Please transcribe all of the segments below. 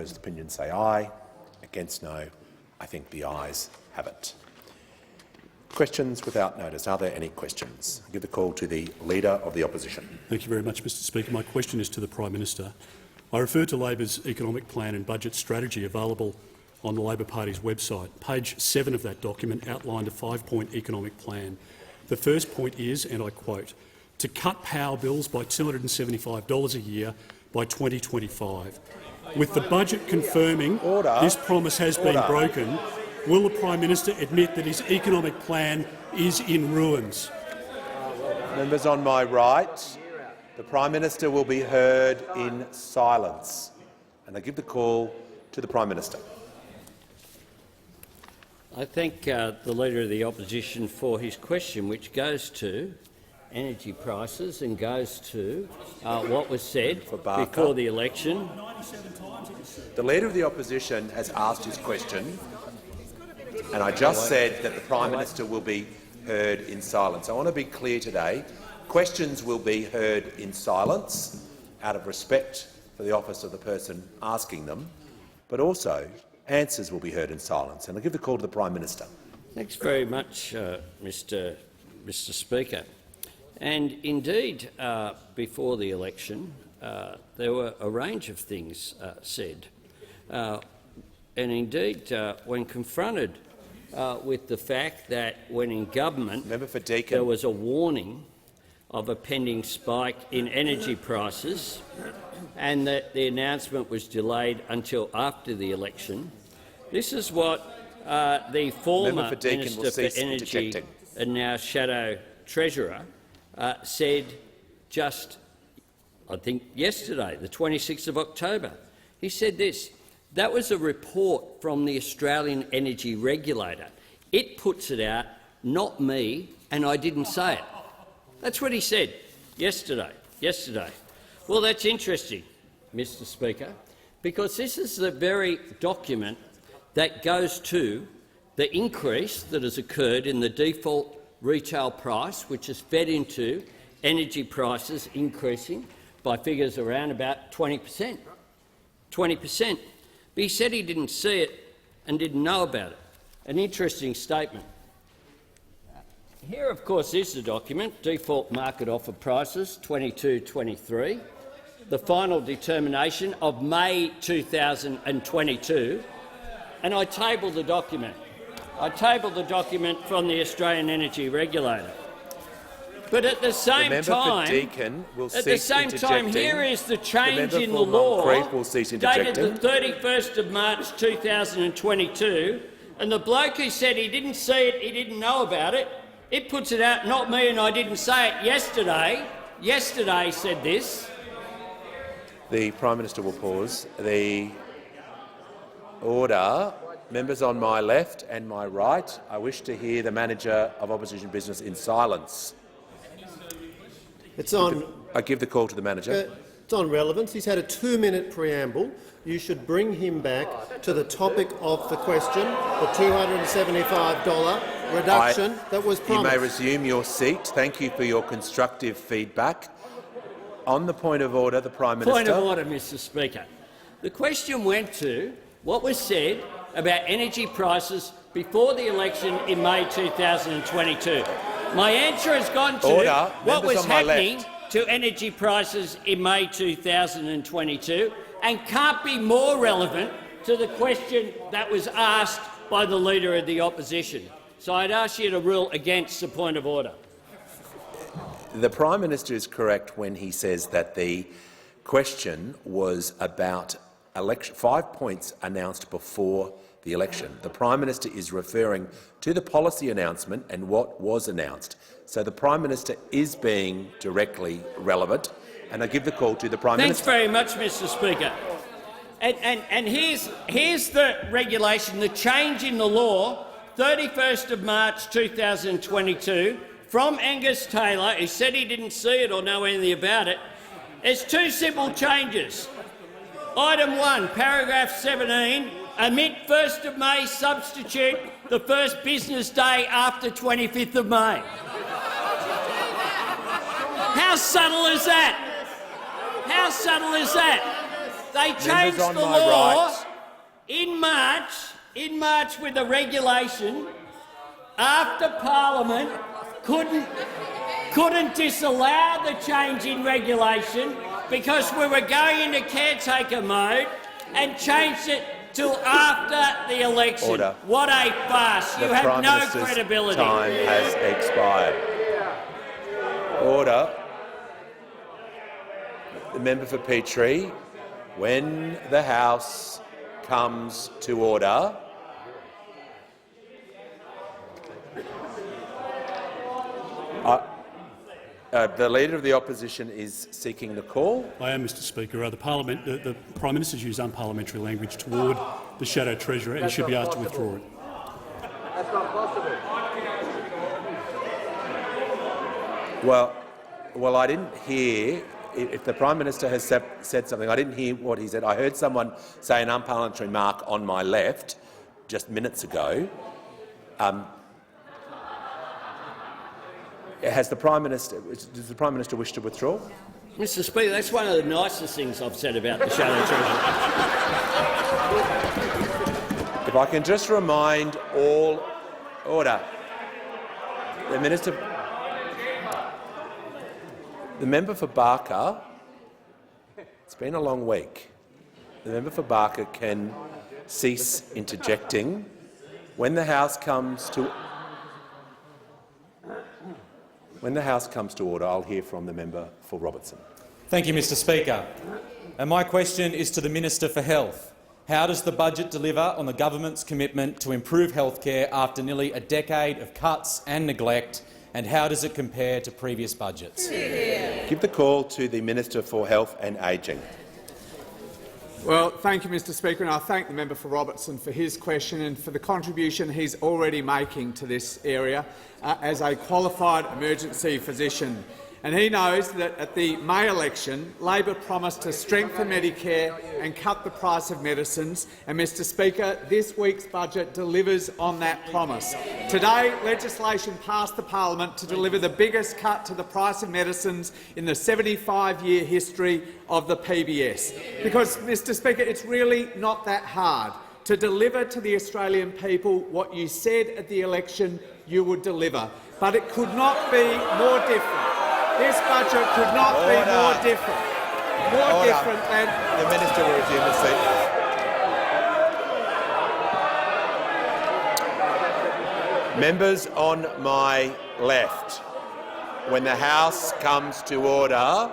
those opinions say aye. Against no. I think the ayes have it. Questions without notice. Are there any questions? I give the call to the Leader of the Opposition. Thank you very much, Mr Speaker. My question is to the Prime Minister. I refer to Labor's economic plan and budget strategy available on the Labor Party's website. Page 7 of that document outlined a 5-point economic plan. The first point is, and I quote, to cut power bills by $275 a year by 2025. With the budget confirming this promise has been broken, will the Prime Minister admit that his economic plan is in ruins? Members on my right, the Prime Minister will be heard in silence. And I give the call to the Prime Minister. I thank the Leader of the Opposition for his question, which goes to energy prices and goes to what was said before the election. The Leader of the Opposition has asked his question, and I just said that the Prime Minister will be heard in silence. I want to be clear today. Questions will be heard in silence out of respect for the office of the person asking them, but also answers will be heard in silence. And I'll give the call to the Prime Minister. Thanks very much, Mr Speaker. And indeed, before the election, there were a range of things said. And indeed, when confronted with the fact that when in government there was a warning of a pending spike in energy prices and that the announcement was delayed until after the election, this is what the former Minister for Energy and now Shadow Treasurer said just, I think, yesterday, the 26th of October. He said this: that was a report from the Australian Energy Regulator. It puts it out, not me, and I didn't say it. That's what he said yesterday. Well, that's interesting, Mr Speaker, because this is the very document that goes to the increase that has occurred in the default retail price, which has fed into energy prices increasing by figures around about 20%. 20%. But he said he didn't see it and didn't know about it. An interesting statement. Here, of course, is the document, Default Market Offer Prices 22-23, the final determination of May 2022, and I tabled the document. I tabled the document from the Australian Energy Regulator. But at the same time, here is the change in the law dated the 31st of March 2022, and the bloke who said he didn't see it, he didn't know about it, it puts it out, not me, and I didn't say it yesterday. Yesterday said this. The Prime Minister will pause. The order. Members on my left and my right, I wish to hear the Manager of Opposition Business in silence. I give the call to the Manager. It's on relevance. He's had a 2-minute preamble. You should bring him back to the topic of the question, the $275 reduction that was promised. You may resume your seat. Thank you for your constructive feedback. On the point of order, the Prime Minister. Point of order, Mr Speaker. The question went to what was said about energy prices before the election in May 2022. My answer has gone to what was happening to energy prices in May 2022 and can't be more relevant to the question that was asked by the Leader of the Opposition. So I'd ask you to rule against the point of order. The Prime Minister is correct when he says that the question was about 5 points announced before the election. The Prime Minister is referring to the policy announcement and what was announced. So the Prime Minister is being directly relevant, and I give the call to the Prime Minister. Thanks very much, Mr Speaker. And here's the regulation, the change in the law, 31st of March 2022, from Angus Taylor, who said he didn't see it or know anything about it. There's 2 simple changes. Item 1, paragraph 17, omit 1st of May, substitute the first business day after 25th of May. How subtle is that? How subtle is that? They changed on the my law right. in March with a regulation after Parliament couldn't disallow the change in regulation because we were going into caretaker mode and changed it till after the election. Order. What a farce. You The have Prime no Minister's credibility. time has expired. Order. The member for Petrie, when the House comes to order, the Leader of the Opposition is seeking the call. I am, Mr Speaker. The Prime Minister's used unparliamentary language toward the Shadow Treasurer and should be asked to withdraw it. That's not possible. Well, I didn't hear. If the Prime Minister has said something, I didn't hear what he said. I heard someone say an unparliamentary remark on my left just minutes ago. Does the Prime Minister wish to withdraw? Mr Speaker, that's one of the nicest things I've said about the Shadow Treasurer. If I can just remind all— Order. The member for Barker, it's been a long week. The member for Barker can cease interjecting. When the House comes to order, I'll hear from the member for Robertson. Thank you, Mr Speaker. And my question is to the Minister for Health. How does the budget deliver on the government's commitment to improve healthcare after nearly a decade of cuts and neglect, and how does it compare to previous budgets? Give the call to the Minister for Health and Ageing. Well, thank you, Mr Speaker, and I thank the member for Robertson for his question and for the contribution he's already making to this area as a qualified emergency physician. And he knows that at the May election, Labor promised to strengthen Medicare and cut the price of medicines. And, Mr Speaker, this week's budget delivers on that promise. Today, legislation passed the parliament to deliver the biggest cut to the price of medicines in the 75-year history of the PBS. Because, Mr Speaker, it's really not that hard to deliver to the Australian people what you said at the election you would deliver. But it could not be more different. This budget could not be more different. More different than— The Minister will resume his seat. Members on my left, when the House comes to order,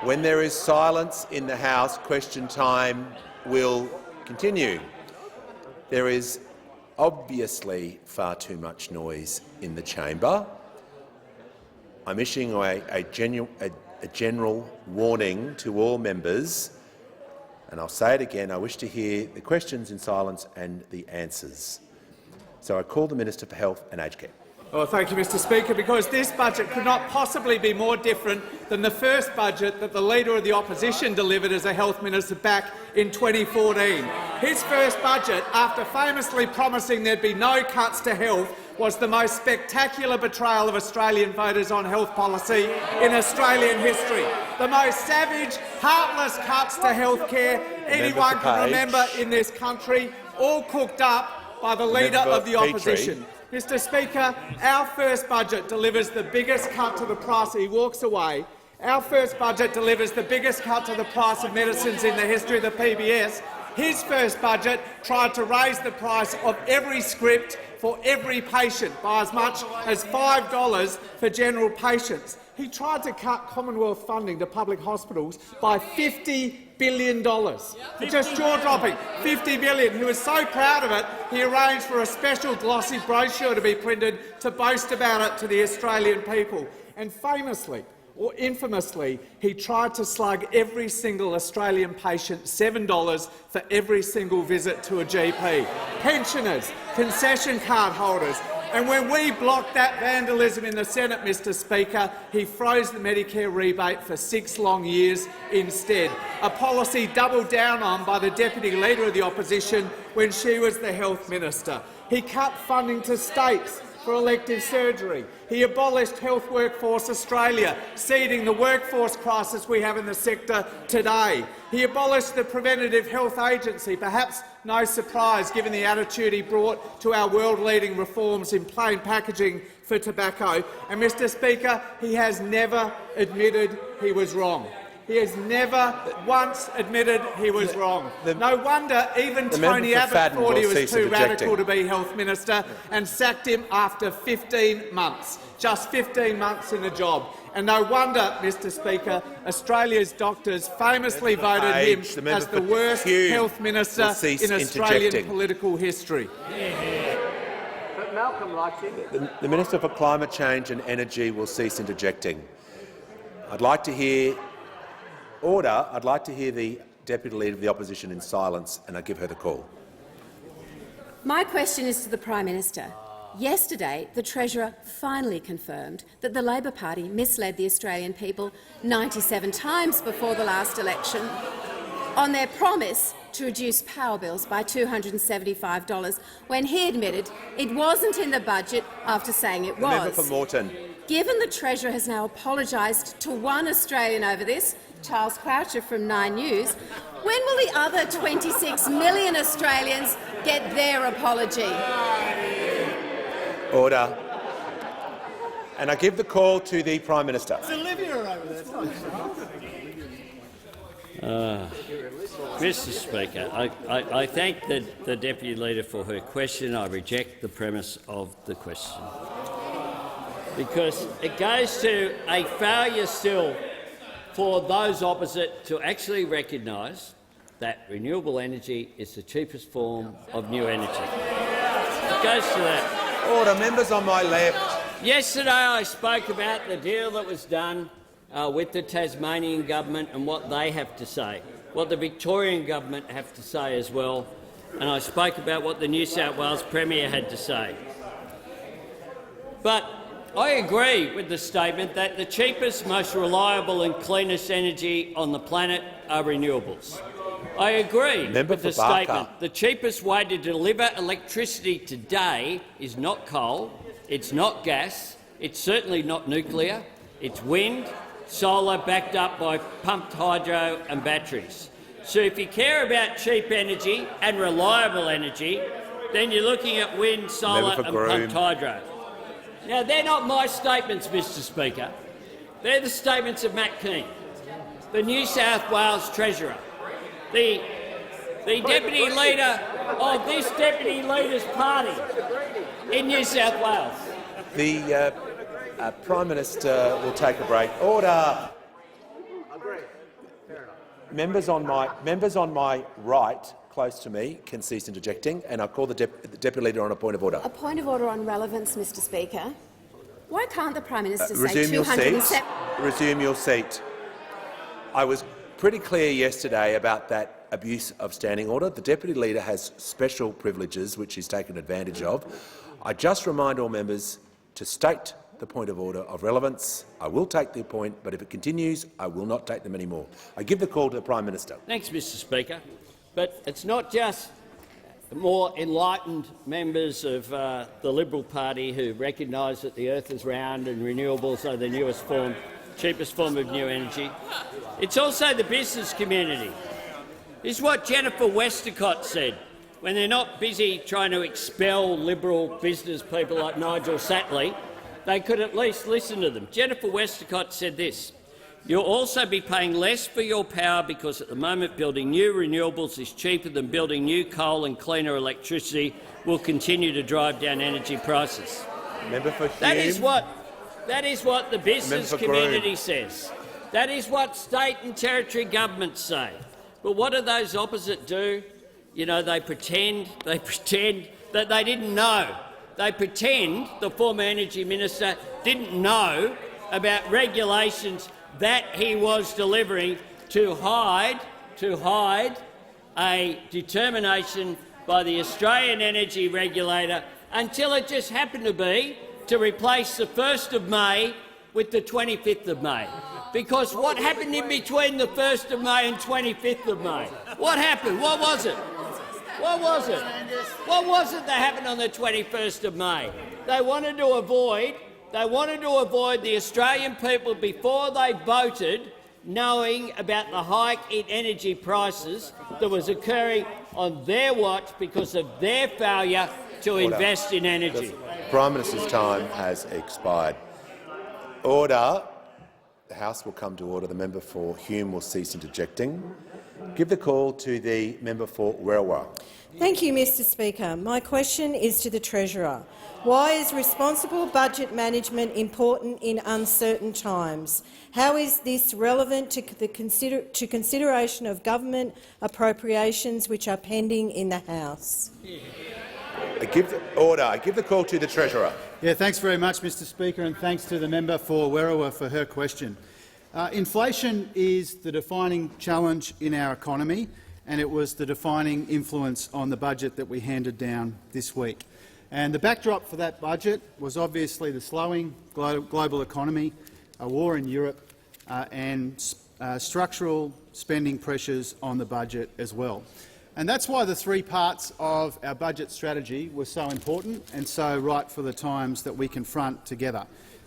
when there is silence in the House, question time will continue. There is obviously far too much noise in the chamber. I'm issuing a general warning to all members, and I'll say it again, I wish to hear the questions in silence and the answers. So I call the Minister for Health and Aged Care. Well, thank you, Mr Speaker, because this budget could not possibly be more different than the first budget that the Leader of the Opposition delivered as a Health Minister back in 2014. His first budget, after famously promising there'd be no cuts to health, was the most spectacular betrayal of Australian voters on health policy in Australian history. The most savage, heartless cuts to health care anyone can remember in this country, all cooked up by the Leader of the Opposition. Mr Speaker, our first budget delivers the biggest cut to the price— he walks away. Our first budget delivers the biggest cut to the price of medicines in the history of the PBS. His first budget tried to raise the price of every script for every patient by as much as $5 for general patients. He tried to cut Commonwealth funding to public hospitals by $50 billion. Just jaw-dropping, $50 billion. He was so proud of it, he arranged for a special glossy brochure to be printed to boast about it to the Australian people. And famously, or infamously, he tried to slug every single Australian patient $7 for every single visit to a GP. Pensioners, concession card holders. And when we blocked that vandalism in the Senate, Mr Speaker, he froze the Medicare rebate for 6 long years instead, a policy doubled down on by the Deputy Leader of the Opposition when she was the Health Minister. He cut funding to states for elective surgery. He abolished Health Workforce Australia, seeding the workforce crisis we have in the sector today. He abolished the Preventative Health Agency, perhaps no surprise given the attitude he brought to our world-leading reforms in plain packaging for tobacco. And, Mr Speaker, he has never admitted he was wrong. He has never once admitted he was wrong. No wonder even Tony Abbott thought he was too radical to be Health Minister and sacked him after 15 months, just 15 months in the job. And no wonder, Mr Speaker, Australia's doctors famously voted him as the worst Health Minister in Australian political history. But Malcolm likes him. The Minister for Climate Change and Energy will cease interjecting. I'd like to hear order. I'd like to hear the Deputy Leader of the Opposition in silence, and I give her the call. My question is to the Prime Minister. Yesterday, the Treasurer finally confirmed that the Labor Party misled the Australian people 97 times before the last election on their promise to reduce power bills by $275 when he admitted it wasn't in the budget after saying it was. Member for Moreton. Given the Treasurer has now apologised to one Australian over this, Charles Croucher from 9 News, when will the other 26 million Australians get their apology? Order. And I give the call to the Prime Minister. Mr Speaker, I thank the Deputy Leader for her question. I reject the premise of the question, because it goes to a failure still for those opposite to actually recognise that renewable energy is the cheapest form of new energy. It goes to that. Order. Members on my left. Yesterday I spoke about the deal that was done with the Tasmanian government and what they have to say, what the Victorian government have to say as well, and I spoke about what the New South Wales Premier had to say. But I agree with the statement that the cheapest, most reliable and cleanest energy on the planet are renewables. I agree with the statement. The cheapest way to deliver electricity today is not coal, it's not gas, it's certainly not nuclear, it's wind, solar backed up by pumped hydro and batteries. So if you care about cheap energy and reliable energy, then you're looking at wind, solar and pumped hydro. Now, they're not my statements, Mr Speaker. They're the statements of Matt Keane, the New South Wales Treasurer, the Deputy Leader of this Deputy Leader's party in New South Wales. The Prime Minister will take a break. Order. Members on my right, close to me, can cease interjecting, and I call the Deputy Leader on a point of order. A point of order on relevance, Mr Speaker. Why can't the Prime Minister say Resume your seat. Resume your seat. I was pretty clear yesterday about that abuse of standing order. The Deputy Leader has special privileges which he's taken advantage of. I just remind all members to state the point of order of relevance. I will take the point, but if it continues, I will not take them anymore. I give the call to the Prime Minister. Thanks, Mr Speaker. But it's not just more enlightened members of the Liberal Party who recognise that the earth is round and renewables are the newest form, cheapest form of new energy. It's also the business community. This is what Jennifer Westacott said when they're not busy trying to expel Liberal business people like Nigel Satley. They could at least listen to them. Jennifer Westacott said this: "You'll also be paying less for your power because at the moment building new renewables is cheaper than building new coal, and cleaner electricity will continue to drive down energy prices." Member for Hume. That is what the business community says. That is what state and territory governments say. But what do those opposite do? You know, they pretend that they didn't know. They pretend the former Energy Minister didn't know about regulations that he was delivering to hide a determination by the Australian Energy Regulator until it just happened to be to replace the 1st of May with the 25th of May. Because what happened in between the 1st of May and 25th of May? What happened? What was it? What was it? What was it that happened on the 21st of May? they wanted to avoid the Australian people before they voted knowing about the hike in energy prices that was occurring on their watch because of their failure to invest in energy. The Prime Minister's time has expired. Order. The House will come to order. The member for Hume will cease interjecting. Give the call to the member for Werriwa. Thank you, Mr Speaker. My question is to the Treasurer. Why is responsible budget management important in uncertain times? How is this relevant to consideration of government appropriations which are pending in the House? I give the call to the Treasurer. Yeah, thanks very much, Mr Speaker, and thanks to the member for Werriwa for her question. Inflation is the defining challenge in our economy, and it was the defining influence on the budget that we handed down this week. And the backdrop for that budget was obviously the slowing global economy, a war in Europe, and structural spending pressures on the budget as well. And that's why the three parts of our budget strategy were so important and so right for the times that we confront together.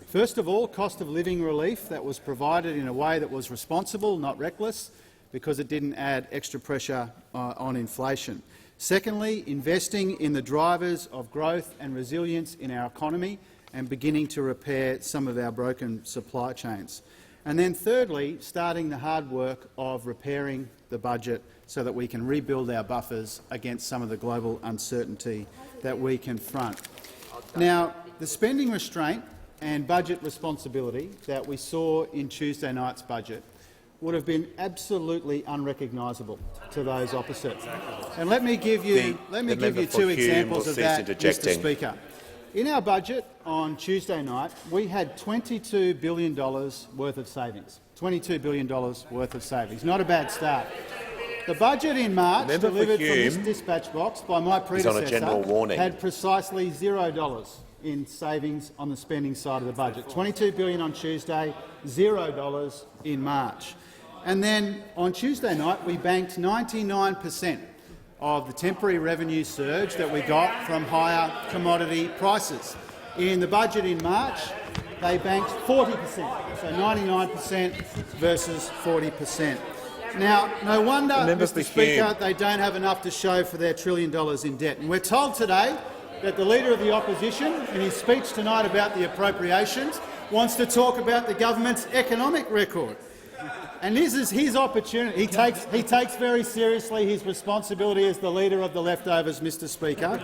First of all, cost of living relief that was provided in a way that was responsible, not reckless, because it didn't add extra pressure on inflation. Secondly, investing in the drivers of growth and resilience in our economy and beginning to repair some of our broken supply chains. And then thirdly, starting the hard work of repairing the budget so that we can rebuild our buffers against some of the global uncertainty that we confront. Now, the spending restraint and budget responsibility that we saw in Tuesday night's budget would have been absolutely unrecognisable to those opposite. And let me give you two examples of that, Mr Speaker. In our budget on Tuesday night, we had $22 billion worth of savings. $22 billion worth of savings. Not a bad start. The budget in March, delivered from this dispatch box by my predecessor, had precisely $0 in savings on the spending side of the budget. $22 billion on Tuesday, $0 in March. And then on Tuesday night, we banked 99% of the temporary revenue surge that we got from higher commodity prices. In the budget in March, they banked 40%, so 99% versus 40%. Now, no wonder, Mr Speaker, they don't have enough to show for their $1 trillion in debt. And we're told today that the Leader of the Opposition, in his speech tonight about the appropriations, wants to talk about the government's economic record. And this is his opportunity. He takes very seriously his responsibility as the Leader of the leftovers, Mr Speaker.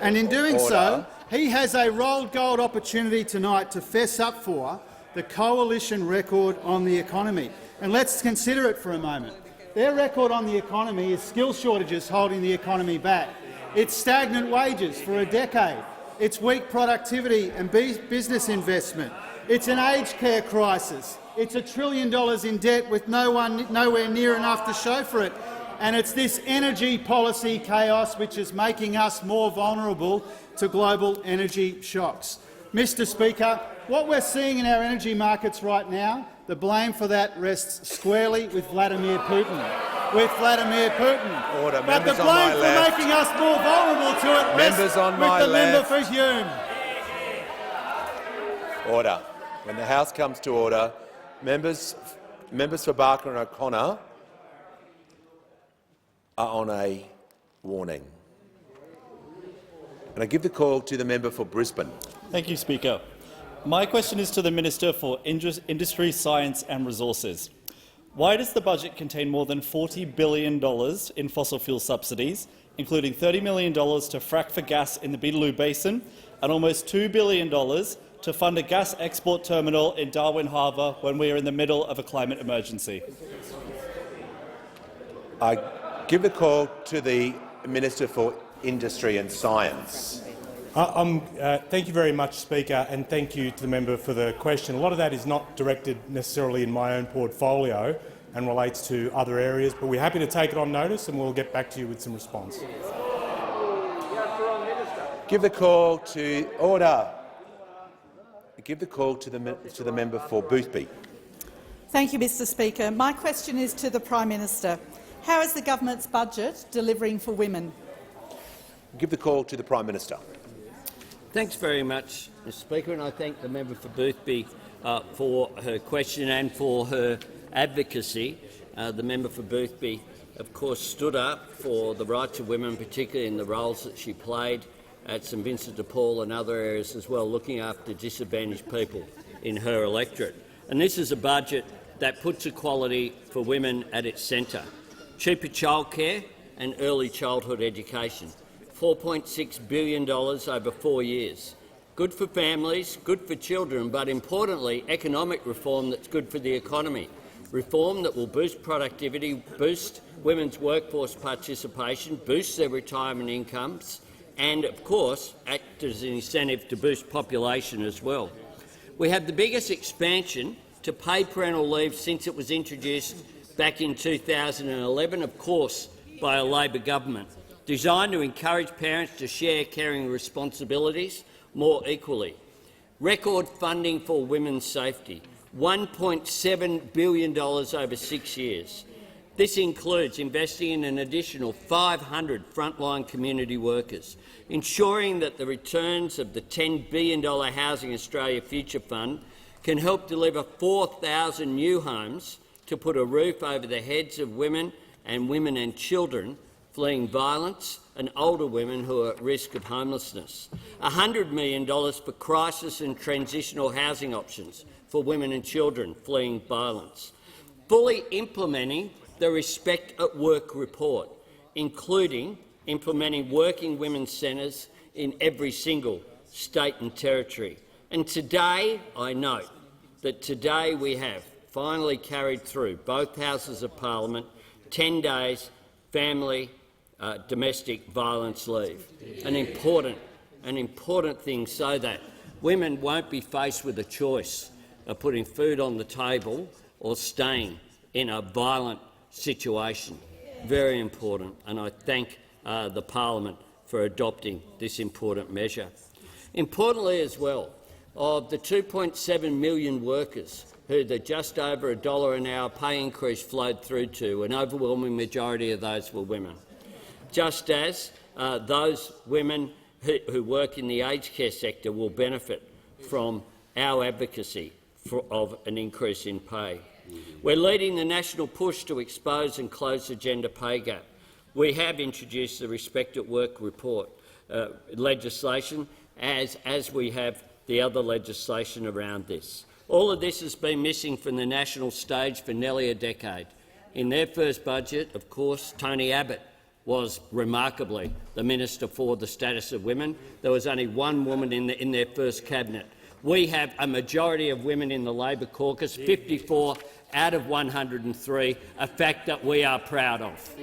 And in doing so, he has a rolled gold opportunity tonight to fess up for the coalition record on the economy. And let's consider it for a moment. Their record on the economy is skill shortages holding the economy back. It's stagnant wages for a decade. It's weak productivity and business investment. It's an aged care crisis. It's $1 trillion in debt with nowhere near enough to show for it. And it's this energy policy chaos which is making us more vulnerable to global energy shocks. Mr Speaker, what we're seeing in our energy markets right now, the blame for that rests squarely with Vladimir Putin. Order. But the blame for making us more vulnerable to it rests with the member for Hume. Order. When the House comes to order, members for Barker and O'Connor are on a warning. And I give the call to the member for Brisbane. Thank you, Speaker. My question is to the Minister for Industry, Science and Resources. Why does the budget contain more than $40 billion in fossil fuel subsidies, including $30 million to frack for gas in the Beetaloo Basin and almost $2 billion to fund a gas export terminal in Darwin Harbour when we are in the middle of a climate emergency? I give the call to the Minister for Industry and Science. Thank you very much, Speaker, and thank you to the member for the question. A lot of that is not directed necessarily in my own portfolio and relates to other areas, but we're happy to take it on notice and we'll get back to you with some response. Give the call to order. Give the call to the member for Boothby. Thank you, Mr Speaker. My question is to the Prime Minister. How is the government's budget delivering for women? Give the call to the Prime Minister. Thanks very much, Mr Speaker, and I thank the member for Boothby for her question and for her advocacy. The member for Boothby, of course, stood up for the rights of women, particularly in the roles that she played at St Vincent de Paul and other areas as well, looking after disadvantaged people in her electorate. And this is a budget that puts equality for women at its centre. Cheaper childcare and early childhood education. $4.6 billion over 4 years. Good for families, good for children, but importantly, economic reform that's good for the economy. Reform that will boost productivity, boost women's workforce participation, boost their retirement incomes and, of course, act as an incentive to boost population as well. We have the biggest expansion to paid parental leave since it was introduced back in 2011, of course, by a Labor government, designed to encourage parents to share caring responsibilities more equally. Record funding for women's safety, $1.7 billion over 6 years. This includes investing in an additional 500 frontline community workers, ensuring that the returns of the $10 billion Housing Australia Future Fund can help deliver 4,000 new homes to put a roof over the heads of women and children fleeing violence and older women who are at risk of homelessness. $100 million for crisis and transitional housing options for women and children fleeing violence. Fully implementing the Respect at Work report, including implementing working women's centres in every single state and territory. And today, I note that today we have finally carried through both houses of parliament 10 days family domestic violence leave, an important thing so that women won't be faced with a choice of putting food on the table or staying in a violent situation. Very important, and I thank the parliament for adopting this important measure. Importantly as well, of the 2.7 million workers who the just over $1 an hour pay increase flowed through to, an overwhelming majority of those were women. Just as those women who work in the aged care sector will benefit from our advocacy of an increase in pay. We're leading the national push to expose and close the gender pay gap. We have introduced the Respect at Work report legislation, as we have the other legislation around this. All of this has been missing from the national stage for nearly a decade. In their first budget, of course, Tony Abbott was remarkably the Minister for the Status of Women. There was only one woman in their first cabinet. We have a majority of women in the Labor caucus, 54 out of 103, a fact that we are proud of.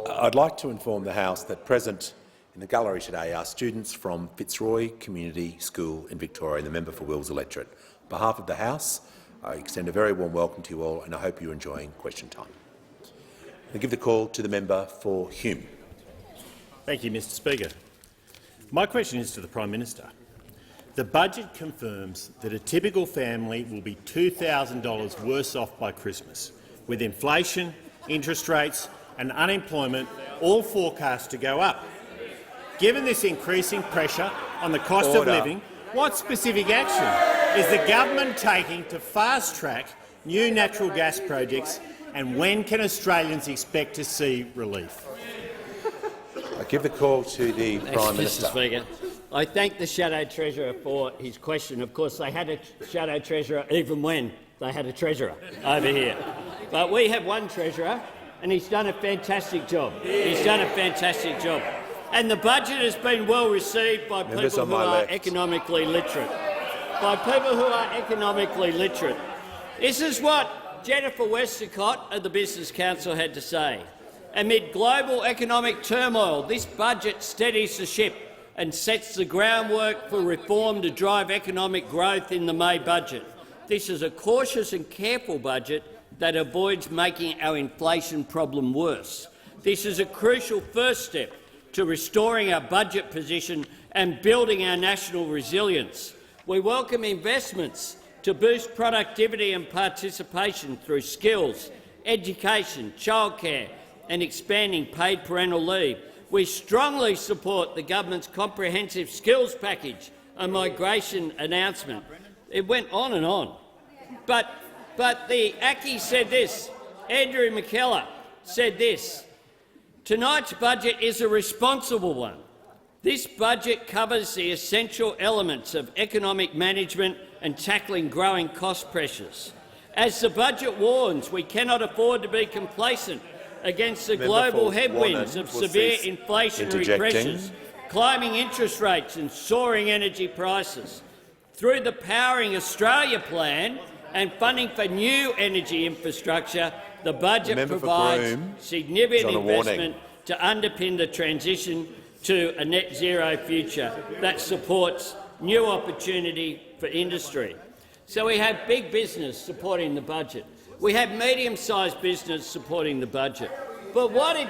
I'd like to inform the House that present in the gallery today are students from Fitzroy Community School in Victoria, the member for Wills electorate. On behalf of the House, I extend a very warm welcome to you all, and I hope you're enjoying question time. I give the call to the member for Hume. Thank you, Mr Speaker. My question is to the Prime Minister. The budget confirms that a typical family will be $2,000 worse off by Christmas, with inflation, interest rates and unemployment all forecast to go up. Given this increasing pressure on the cost of living, what specific action is the government taking to fast-track new natural gas projects, and when can Australians expect to see relief? I give the call to the Prime Minister. Mr Speaker. I thank the Shadow Treasurer for his question. Of course, they had a Shadow Treasurer even when they had a Treasurer over here. But we have one Treasurer, and he's done a fantastic job. He's done a fantastic job. And the budget has been well received by people who are economically literate. This is what Jennifer Westacott of the Business Council had to say. Amid global economic turmoil, this budget steadies the ship and sets the groundwork for reform to drive economic growth in the May budget. This is a cautious and careful budget that avoids making our inflation problem worse. This is a crucial first step to restoring our budget position and building our national resilience. We welcome investments to boost productivity and participation through skills, education, childcare and expanding paid parental leave. We strongly support the government's comprehensive skills package and migration announcement. It went on and on. But the ACCI said this. Andrew McKellar said this. Tonight's budget is a responsible one. This budget covers the essential elements of economic management and tackling growing cost pressures. As the budget warns, we cannot afford to be complacent against the global headwinds of severe inflationary pressures, climbing interest rates and soaring energy prices. Through the Powering Australia plan and funding for new energy infrastructure, the budget provides significant investment to underpin the transition to a net zero future that supports new opportunity for industry. So we have big business supporting the budget. We have medium-sized business supporting the budget. But what did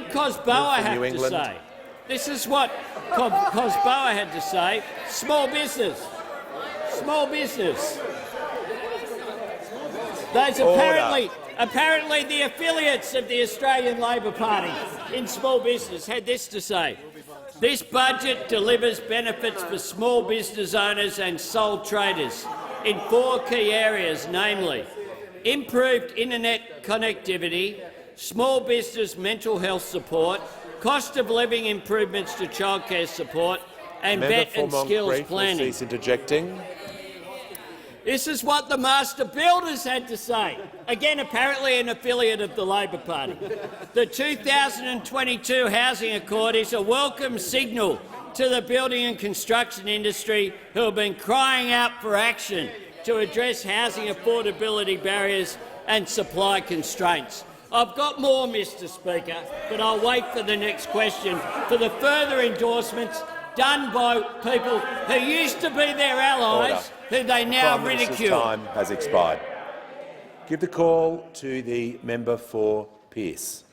Cosboa have to say? This is what Cosboa had to say. Small business. Small business. Those apparently the affiliates of the Australian Labor Party in small business had this to say. This budget delivers benefits for small business owners and sole traders in 4 key areas, namely improved internet connectivity, small business mental health support, cost of living improvements to childcare support, and vet and skills planning. Interjecting. This is what the master builders had to say. Again, apparently an affiliate of the Labor Party. The 2022 Housing Accord is a welcome signal to the building and construction industry who have been crying out for action to address housing affordability barriers and supply constraints. I've got more, Mr Speaker, but I'll wait for the next question for the further endorsements done by people who used to be their allies, who they now ridicule. Time has expired. Give the call to the member for Pearce.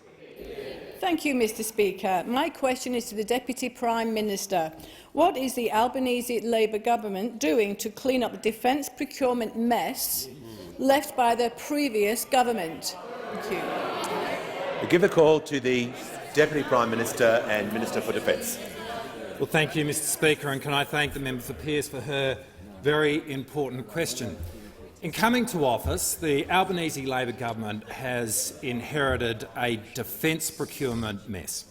Thank you, Mr Speaker. My question is to the Deputy Prime Minister. What is the Albanese Labor government doing to clean up the defence procurement mess left by the previous government? Thank you. We give the call to the Deputy Prime Minister and Minister for Defence. Well, thank you, Mr Speaker, and can I thank the member for Pearce for her very important question. In coming to office, the Albanese Labor government has inherited a defence procurement mess.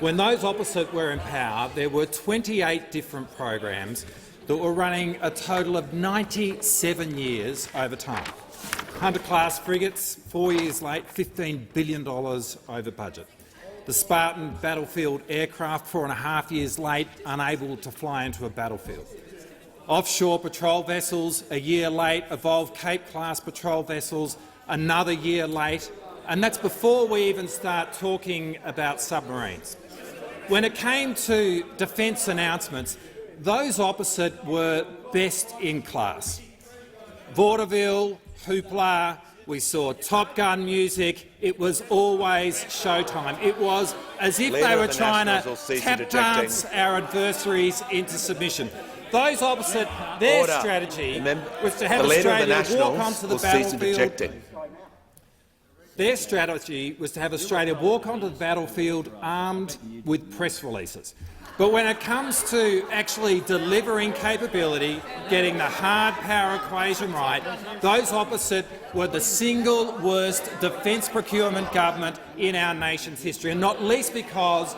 When those opposite were in power, there were 28 different programs that were running a total of 97 years over time. Hunter-class frigates, 4 years late, $15 billion over budget. The Spartan battlefield aircraft, 4.5 years late, unable to fly into a battlefield. Offshore patrol vessels, a year late. Evolved Cape-class patrol vessels, another year late. And that's before we even start talking about submarines. When it came to defence announcements, those opposite were best in class. Vaudeville, hoopla, we saw Top Gun music. It was always showtime. It was as if they were trying to tap dance our adversaries into submission. Those opposite, their strategy was to have Australia walk onto the battlefield. Their strategy was to have Australia walk onto the battlefield armed with press releases. But when it comes to actually delivering capability, getting the hard power equation right, those opposite were the single worst defence procurement government in our nation's history, and not least because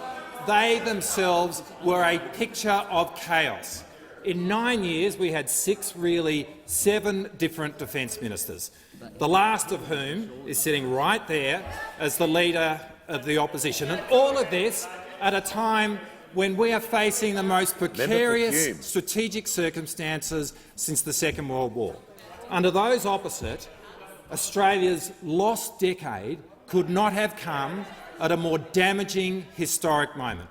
they themselves were a picture of chaos. In 9 years, we had 7 different defence ministers, the last of whom is sitting right there as the leader of the opposition. And all of this at a time when we are facing the most precarious strategic circumstances since the Second World War. Under those opposite, Australia's lost decade could not have come at a more damaging historic moment.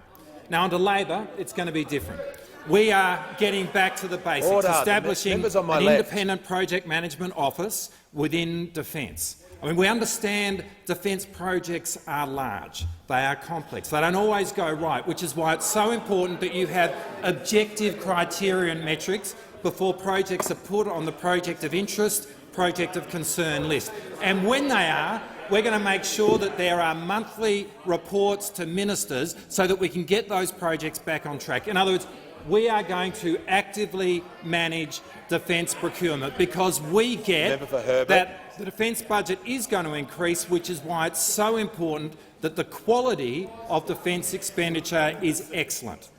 Now, under Labor, it's going to be different. We are getting back to the basics, establishing an independent project management office within Defence. I mean, we understand defence projects are large, they are complex, they don't always go right, which is why it's so important that you have objective criteria and metrics before projects are put on the project of interest, project of concern list. And when they are, we're going to make sure that there are monthly reports to ministers so that we can get those projects back on track. In other words, we are going to actively manage defence procurement because we get that the defence budget is going to increase, which is why it's so important that the quality of defence expenditure is excellent,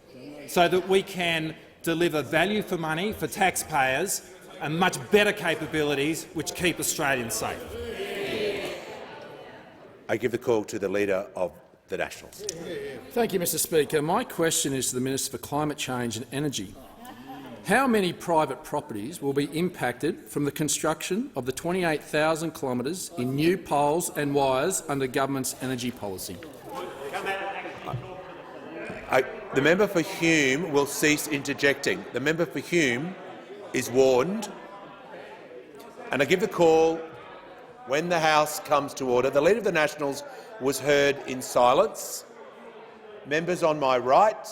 so that we can deliver value for money for taxpayers and much better capabilities which keep Australians safe. I give the call to the Leader of the Nationals. Thank you, Mr Speaker. My question is to the Minister for Climate Change and Energy. How many private properties will be impacted from the construction of the 28,000 kilometres in new poles and wires under government's energy policy? The member for Hume will cease interjecting. The member for Hume is warned. And I give the call when the House comes to order. The Leader of the Nationals was heard in silence. Members on my right,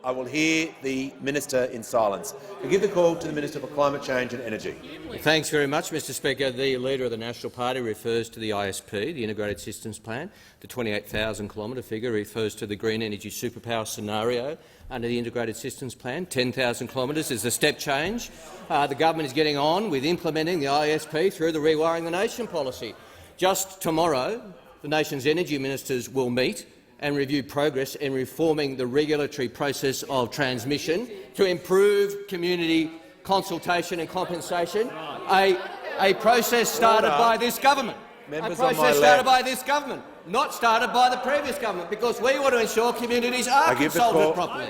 I will hear the minister in silence. I give the call to the Minister for Climate Change and Energy. Thanks very much, Mr Speaker. The Leader of the National Party refers to the ISP, the Integrated Systems Plan. The 28,000-kilometre figure refers to the green energy superpower scenario under the Integrated Systems Plan. 10,000 kilometres is a step change. The government is getting on with implementing the ISP through the Rewiring the Nation policy. Just tomorrow, the nation's energy ministers will meet and review progress in reforming the regulatory process of transmission to improve community consultation and compensation, a process started by this government. Members a process started by this government, not started by the previous government, because we want to ensure communities are consulted properly.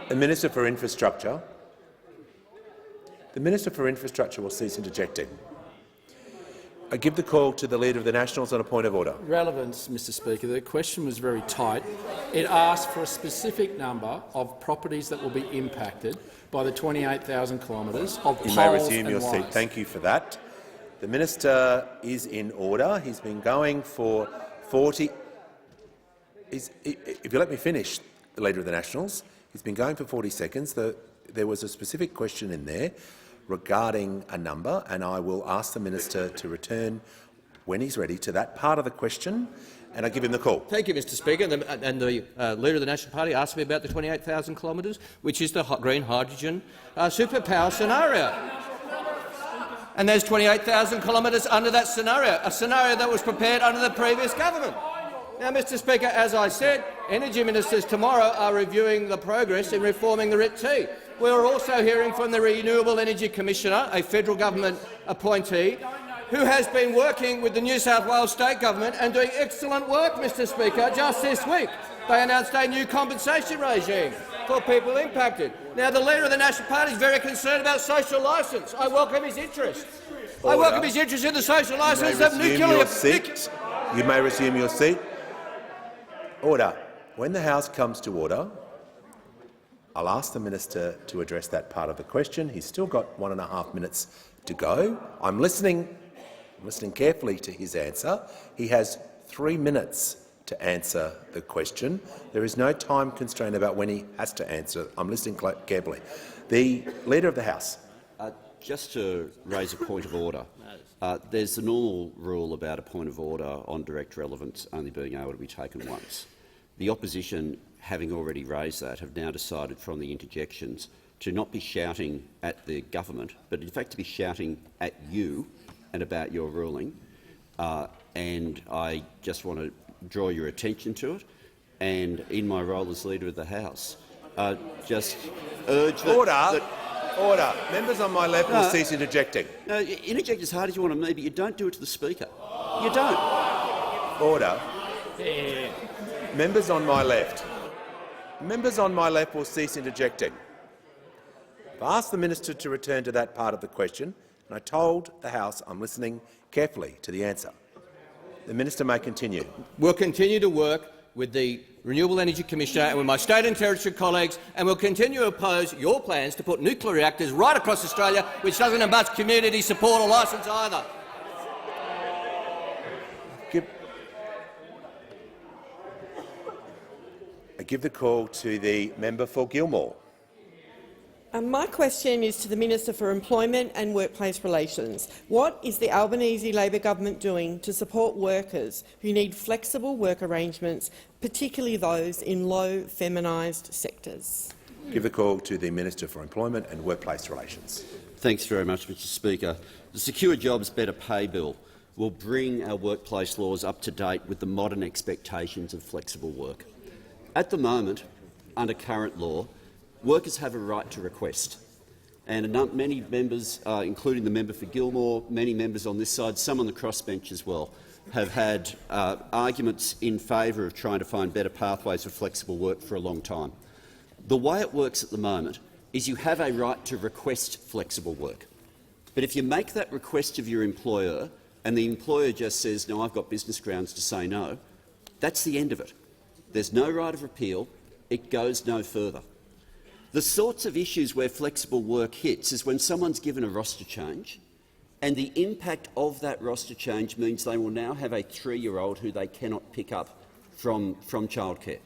The Minister for Infrastructure. The Minister for Infrastructure will cease interjecting. I give the call to the Leader of the Nationals on a point of order. Relevance, Mr Speaker. The question was very tight. It asked for a specific number of properties that will be impacted by the 28,000 kilometres of poles and wires. You may resume your seat. Thank you for that. The minister is in order. He's been going for 40. If you let me finish, the Leader of the Nationals, he's been going for 40 seconds. There was a specific question in there regarding a number, and I will ask the minister to return when he's ready to that part of the question, and I give him the call. Thank you, Mr Speaker. And the Leader of the National Party asked me about the 28,000 kilometres, which is the green hydrogen superpower scenario. And there's 28,000 kilometres under that scenario, a scenario that was prepared under the previous government. Now, Mr Speaker, as I said, energy ministers tomorrow are reviewing the progress in reforming the RIT-T. We're also hearing from the Renewable Energy Commissioner, a federal government appointee, who has been working with the New South Wales state government and doing excellent work, Mr Speaker. Just this week they announced a new compensation regime for people impacted. Now, the Leader of the National Party is very concerned about social licence. I welcome his interest. I welcome his interest in the social licence of nuclear. You may resume your seat. Order. When the House comes to order, I'll ask the minister to address that part of the question. He's still got 1.5 minutes to go. I'm listening carefully to his answer. He has 3 minutes to answer the question. There is no time constraint about when he has to answer. I'm listening carefully. The Leader of the House. Just to raise a point of order, there's the normal rule about a point of order on direct relevance only being able to be taken once. The opposition, having already raised that, have now decided from the interjections to not be shouting at the government, but in fact to be shouting at you and about your ruling. And I just want to draw your attention to it, and in my role as Leader of the House, just urge that— Order. Members on my left will cease interjecting. No, interject as hard as you want to me, but you don't do it to the Speaker. You don't. Order. Members on my left. Members on my left will cease interjecting. I've asked the minister to return to that part of the question, and I told the House I'm listening carefully to the answer. The minister may continue. We'll continue to work with the Renewable Energy Commissioner and with my state and territory colleagues, and will continue to oppose your plans to put nuclear reactors right across Australia, which doesn't have much community support or licence either. I give the call to the member for Gilmore. My question is to the Minister for Employment and Workplace Relations. What is the Albanese Labor government doing to support workers who need flexible work arrangements, particularly those in low feminised sectors? Give the call to the Minister for Employment and Workplace Relations. Thanks very much, Mr Speaker. The Secure Jobs Better Pay Bill will bring our workplace laws up to date with the modern expectations of flexible work. At the moment, under current law, workers have a right to request, and many members, including the member for Gilmore, many members on this side, some on the crossbench as well, have had arguments in favour of trying to find better pathways for flexible work for a long time. The way it works at the moment is you have a right to request flexible work, but if you make that request of your employer and the employer just says, no, I've got business grounds to say no, that's the end of it. There's no right of appeal. It goes no further. The sorts of issues where flexible work hits is when someone's given a roster change and the impact of that roster change means they will now have a 3-year-old who they cannot pick up from childcare.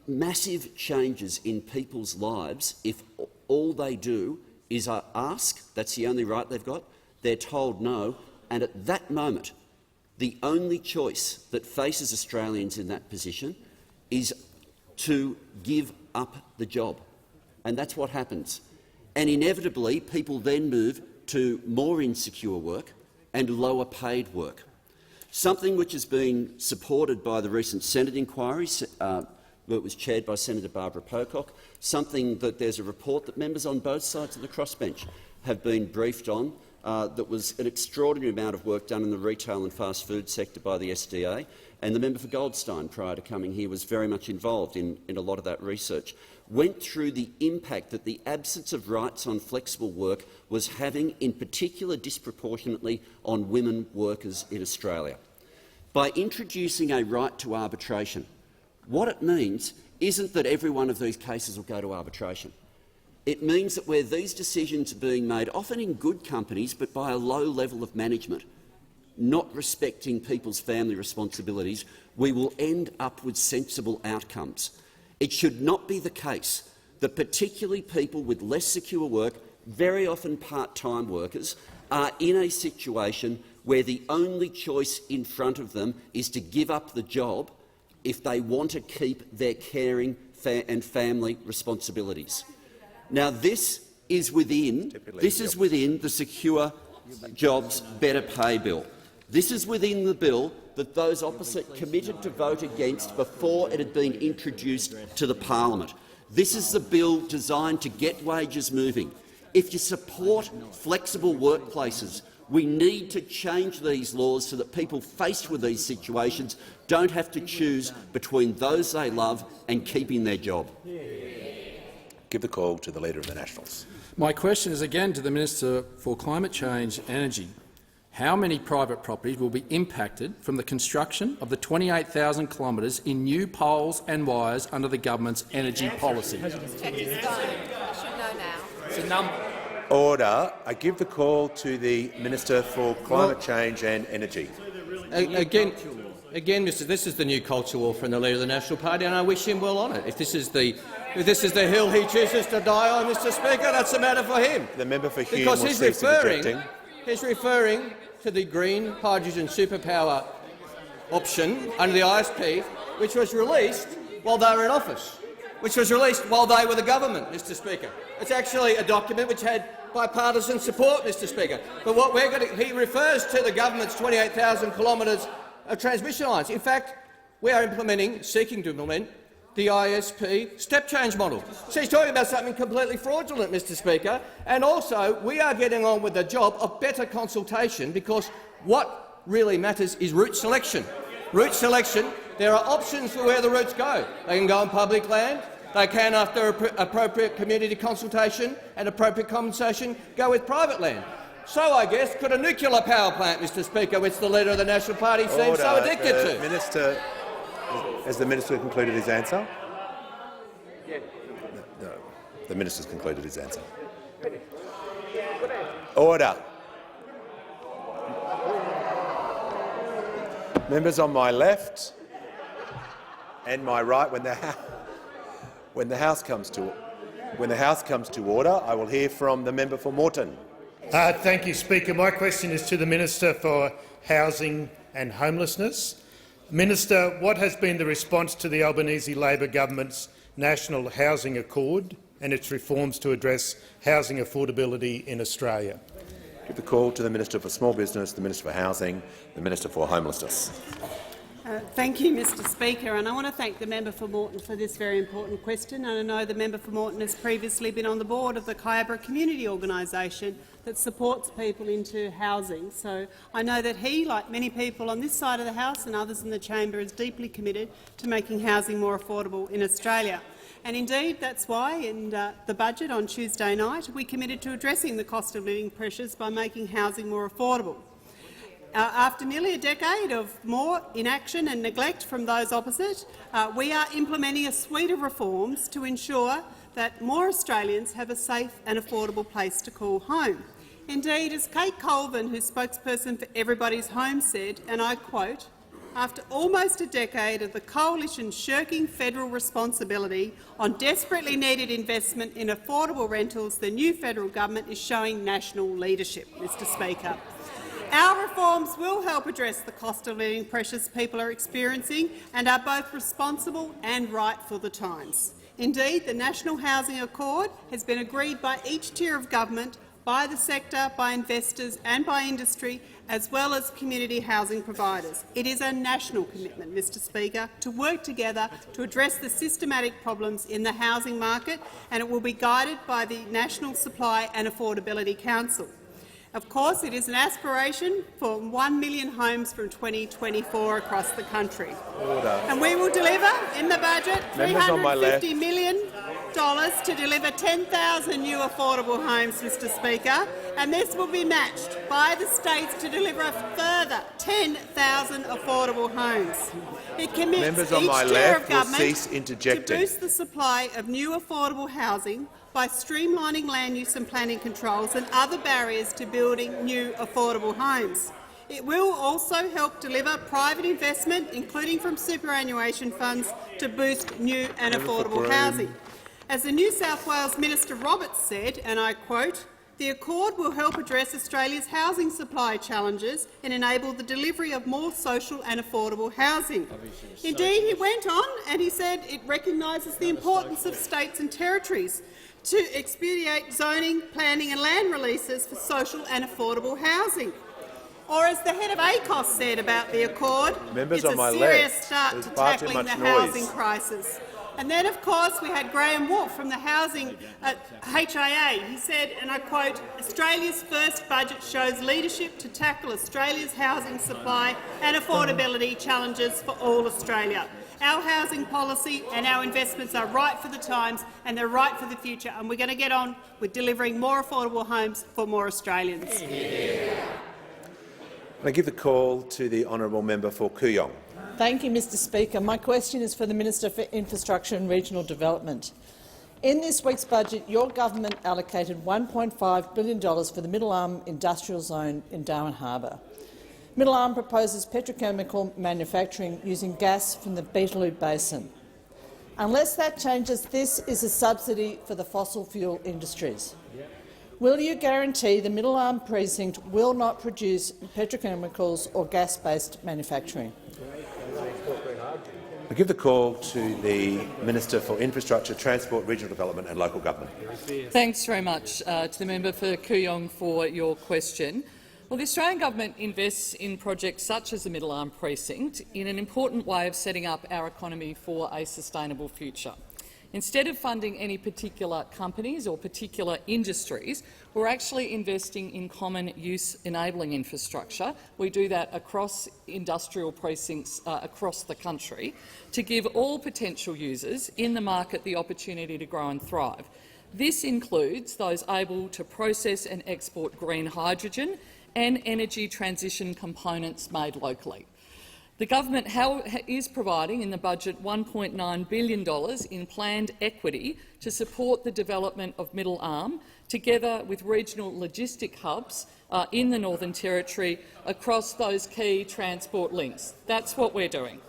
Massive changes in people's lives if all they do is ask, that's the only right they've got, they're told no, and at that moment the only choice that faces Australians in that position is to give up the job. And that's what happens. And inevitably, people then move to more insecure work and lower paid work. Something which has been supported by the recent Senate inquiry that was chaired by Senator Barbara Pocock, something that there's a report that members on both sides of the crossbench have been briefed on, that was an extraordinary amount of work done in the retail and fast food sector by the SDA, and the member for Goldstein, prior to coming here, was very much involved in a lot of that research, went through the impact that the absence of rights on flexible work was having, in particular disproportionately, on women workers in Australia. By introducing a right to arbitration, what it means isn't that every one of these cases will go to arbitration. It means that where these decisions are being made, often in good companies but by a low level of management, not respecting people's family responsibilities, we will end up with sensible outcomes. It should not be the case that particularly people with less secure work, very often part-time workers, are in a situation where the only choice in front of them is to give up the job if they want to keep their caring and family responsibilities. Now, this is within the Secure Jobs Better Pay Bill. This is within the bill that those opposite committed to vote against before it had been introduced to the parliament. This is the bill designed to get wages moving. If you support flexible workplaces, we need to change these laws so that people faced with these situations don't have to choose between those they love and keeping their job. Give the call to the Leader of the Nationals. My question is again to the Minister for Climate Change and Energy. How many private properties will be impacted from the construction of the 28,000 kilometres in new poles and wires under the government's energy policy? Order. I give the call to the Minister for Climate Change and Energy. Again, this is the new culture war from the Leader of the National Party, and I wish him well on it. If this is the hill he chooses to die on, Mr. Speaker, that's the matter for him. The member for Hume because will cease interjecting. He's referring to the green hydrogen superpower option under the ISP, which was released while they were in office, which was released while they were the government, Mr. Speaker. It's actually a document which had bipartisan support, Mr. Speaker. But what he refers to the government's 28,000 kilometres of transmission lines. In fact, we are seeking to implement the ISP step change model. So he's talking about something completely fraudulent, Mr. Speaker. And also, we are getting on with the job of better consultation, because what really matters is route selection. Route selection, there are options for where the routes go. They can go on public land. They can, after appropriate community consultation and appropriate compensation, go with private land. So, I guess, could a nuclear power plant, Mr. Speaker, which the Leader of the National Party seems so addicted to? Has the minister concluded his answer? Yes. No. The minister's concluded his answer. Order. Members on my left and my right, when the House comes to When the House comes to order, I will hear from the member for Moreton. Thank you, Speaker. My question is to the Minister for Housing and Homelessness. Minister, what has been the response to the Albanese Labor government's National Housing Accord and its reforms to address housing affordability in Australia? Give the call to the Minister for Small Business, the Minister for Housing, the Minister for Homelessness. Thank you, Mr Speaker, and I want to thank the member for Moreton for this very important question. And I know the member for Moreton has previously been on the board of the Kyabra Community Organisation that supports people into housing. So I know that he, like many people on this side of the House and others in the chamber, is deeply committed to making housing more affordable in Australia. And indeed, that's why in the budget on Tuesday night we committed to addressing the cost of living pressures by making housing more affordable. After nearly a decade of more inaction and neglect from those opposite, we are implementing a suite of reforms to ensure that more Australians have a safe and affordable place to call home. Indeed, as Kate Colvin, who's spokesperson for Everybody's Home, said, and I quote, "After almost a decade of the coalition shirking federal responsibility on desperately needed investment in affordable rentals, the new federal government is showing national leadership." Mr Speaker, our reforms will help address the cost of living pressures people are experiencing and are both responsible and right for the times. Indeed, the National Housing Accord has been agreed by each tier of government, by the sector, by investors and by industry, as well as community housing providers. It is a national commitment, Mr Speaker, to work together to address the systematic problems in the housing market, and it will be guided by the National Supply and Affordability Council. Of course, it is an aspiration for 1 million homes from 2024 across the country. Order. And we will deliver in the budget $350 million to deliver 10,000 new affordable homes, Mr Speaker, and this will be matched by the states to deliver a further 10,000 affordable homes. It commits Members on each my tier left of will government cease to interjecting. boost the supply of new affordable housing by streamlining land use and planning controls and other barriers to building new affordable homes. It will also help deliver private investment, including from superannuation funds, to boost new and affordable housing. As the New South Wales Minister Roberts said, and I quote, "The Accord will help address Australia's housing supply challenges and enable the delivery of more social and affordable housing." Indeed, he went on and he said it recognises the importance of states and territories to expedite zoning, planning and land releases for social and affordable housing. Or as the head of ACOS said about the Accord, Members it's on my a serious left, start there's to far too tackling the much noise. housing crisis. And then, of course, we had Graham Wolfe from the Housing HIA. He said, and I quote, "Australia's first budget shows leadership to tackle Australia's housing supply and affordability challenges for all Australia. Our housing policy and our investments are right for the times and they're right for the future, and we're going to get on with delivering more affordable homes for more Australians." I give the call to the honourable member for Kooyong. Thank you, Mr Speaker. My question is for the Minister for Infrastructure and Regional Development. In this week's budget, your government allocated $1.5 billion for the Middle Arm Industrial Zone in Darwin Harbour. Middle Arm proposes petrochemical manufacturing using gas from the Beetaloo Basin. Unless that changes, this is a subsidy for the fossil fuel industries. Will you guarantee the Middle Arm precinct will not produce petrochemicals or gas-based manufacturing? I give the call to the Minister for Infrastructure, Transport, Regional Development and Local Government. Thanks very much to the member for Kooyong for your question. Well, the Australian government invests in projects such as the Middle Arm Precinct in an important way of setting up our economy for a sustainable future. Instead of funding any particular companies or particular industries, we're actually investing in common use enabling infrastructure. We do that across industrial precincts across the country to give all potential users in the market the opportunity to grow and thrive. This includes those able to process and export green hydrogen and energy transition components made locally. The government is providing in the budget $1.9 billion in planned equity to support the development of Middle Arm, together with regional logistic hubs in the Northern Territory across those key transport links. That's what we're doing.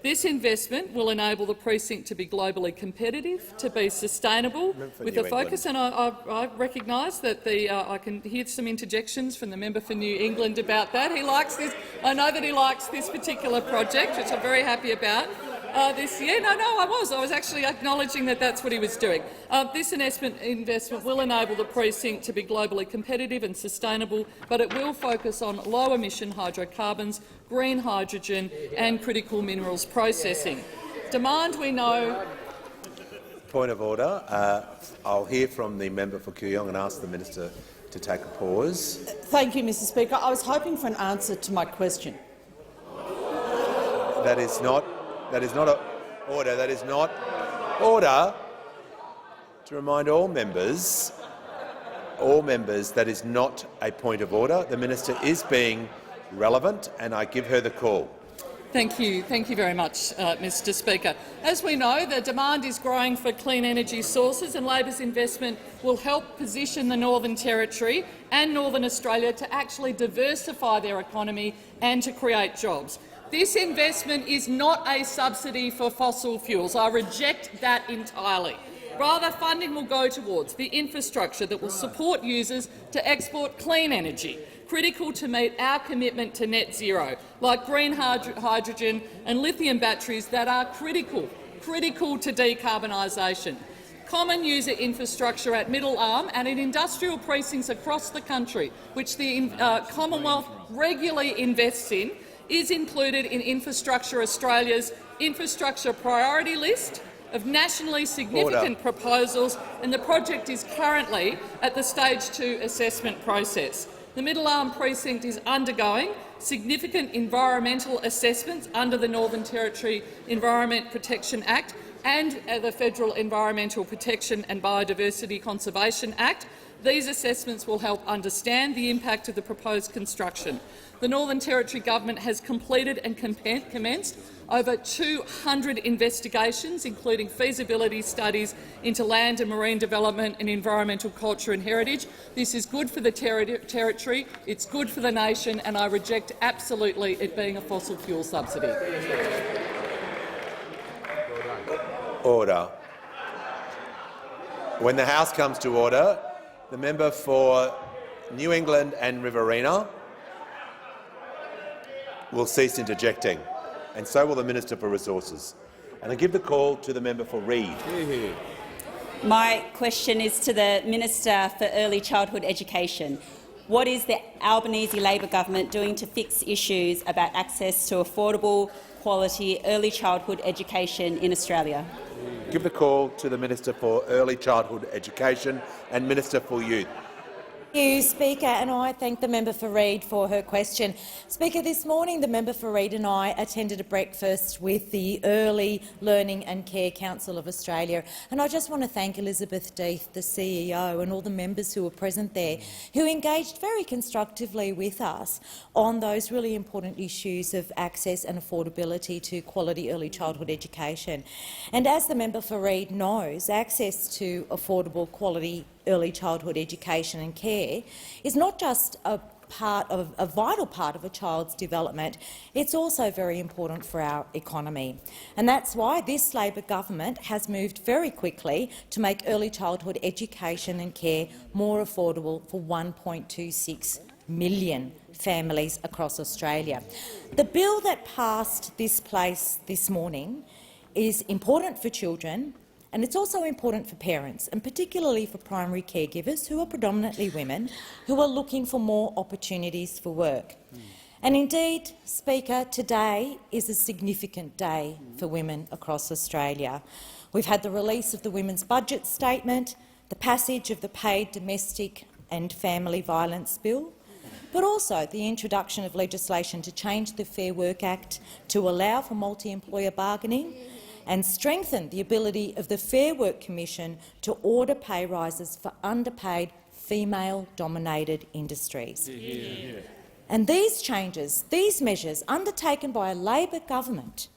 This investment will enable the precinct to be globally competitive, to be sustainable, with a focus. And I recognise that I can hear some interjections from the member for New England about that. He likes this. I know that he likes this particular project, which I'm very happy about. I was actually acknowledging that that's what he was doing. This investment will enable the precinct to be globally competitive and sustainable, but it will focus on low-emission hydrocarbons, green hydrogen and critical minerals processing. Demand, we know. Point of order. I'll hear from the member for Kooyong and ask the minister to take a pause. Thank you, Mr Speaker. I was hoping for an answer to my question. That is not order. That is not order. To remind all members, that is not a point of order. The minister is being relevant, and I give her the call. Thank you very much, Mr Speaker. As we know, the demand is growing for clean energy sources, and Labor's investment will help position the Northern Territory and Northern Australia to actually diversify their economy and to create jobs. This investment is not a subsidy for fossil fuels. I reject that entirely. Rather, funding will go towards the infrastructure that will support users to export clean energy, critical to meet our commitment to net zero, like green hydrogen and lithium batteries that are critical to decarbonisation. Common user infrastructure at Middle Arm and in industrial precincts across the country, which the Commonwealth regularly invests in, is included in Infrastructure Australia's infrastructure priority list of nationally significant proposals, and the project is currently at the Stage 2 assessment process. The Middle Arm precinct is undergoing significant environmental assessments under the Northern Territory Environment Protection Act and the Federal Environmental Protection and Biodiversity Conservation Act. These assessments will help understand the impact of the proposed construction. The Northern Territory Government has completed and commenced over 200 investigations, including feasibility studies into land and marine development and environmental culture and heritage. This is good for the Territory, it's good for the nation, and I reject absolutely it being a fossil fuel subsidy. Order. When the House comes to order, the member for New England and Riverina will cease interjecting, and so will the Minister for Resources. And I give the call to the member for Reid. My question is to the Minister for Early Childhood Education. What is the Albanese Labor government doing to fix issues about access to affordable, quality early childhood education in Australia? Give the call to the Minister for Early Childhood Education and Minister for Youth. Thank you, Speaker, and I thank the member for Reid for her question. Speaker, this morning the member for Reid and I attended a breakfast with the Early Learning and Care Council of Australia, and I just want to thank Elizabeth Death, the CEO, and all the members who were present there, who engaged very constructively with us on those really important issues of access and affordability to quality early childhood education. And as the member for Reid knows, access to affordable quality early childhood education and care is not just a vital part of a child's development, it's also very important for our economy. And that's why this Labor government has moved very quickly to make early childhood education and care more affordable for 1.26 million families across Australia. The bill that passed this place this morning is important for children, and it's also important for parents, and particularly for primary caregivers, who are predominantly women, who are looking for more opportunities for work. And indeed, Speaker, today is a significant day for women across Australia. We've had the release of the Women's Budget Statement, the passage of the Paid Domestic and Family Violence Bill, but also the introduction of legislation to change the Fair Work Act to allow for multi-employer bargaining and strengthen the ability of the Fair Work Commission to order pay rises for underpaid female-dominated industries. And these changes, these measures undertaken by a Labor government,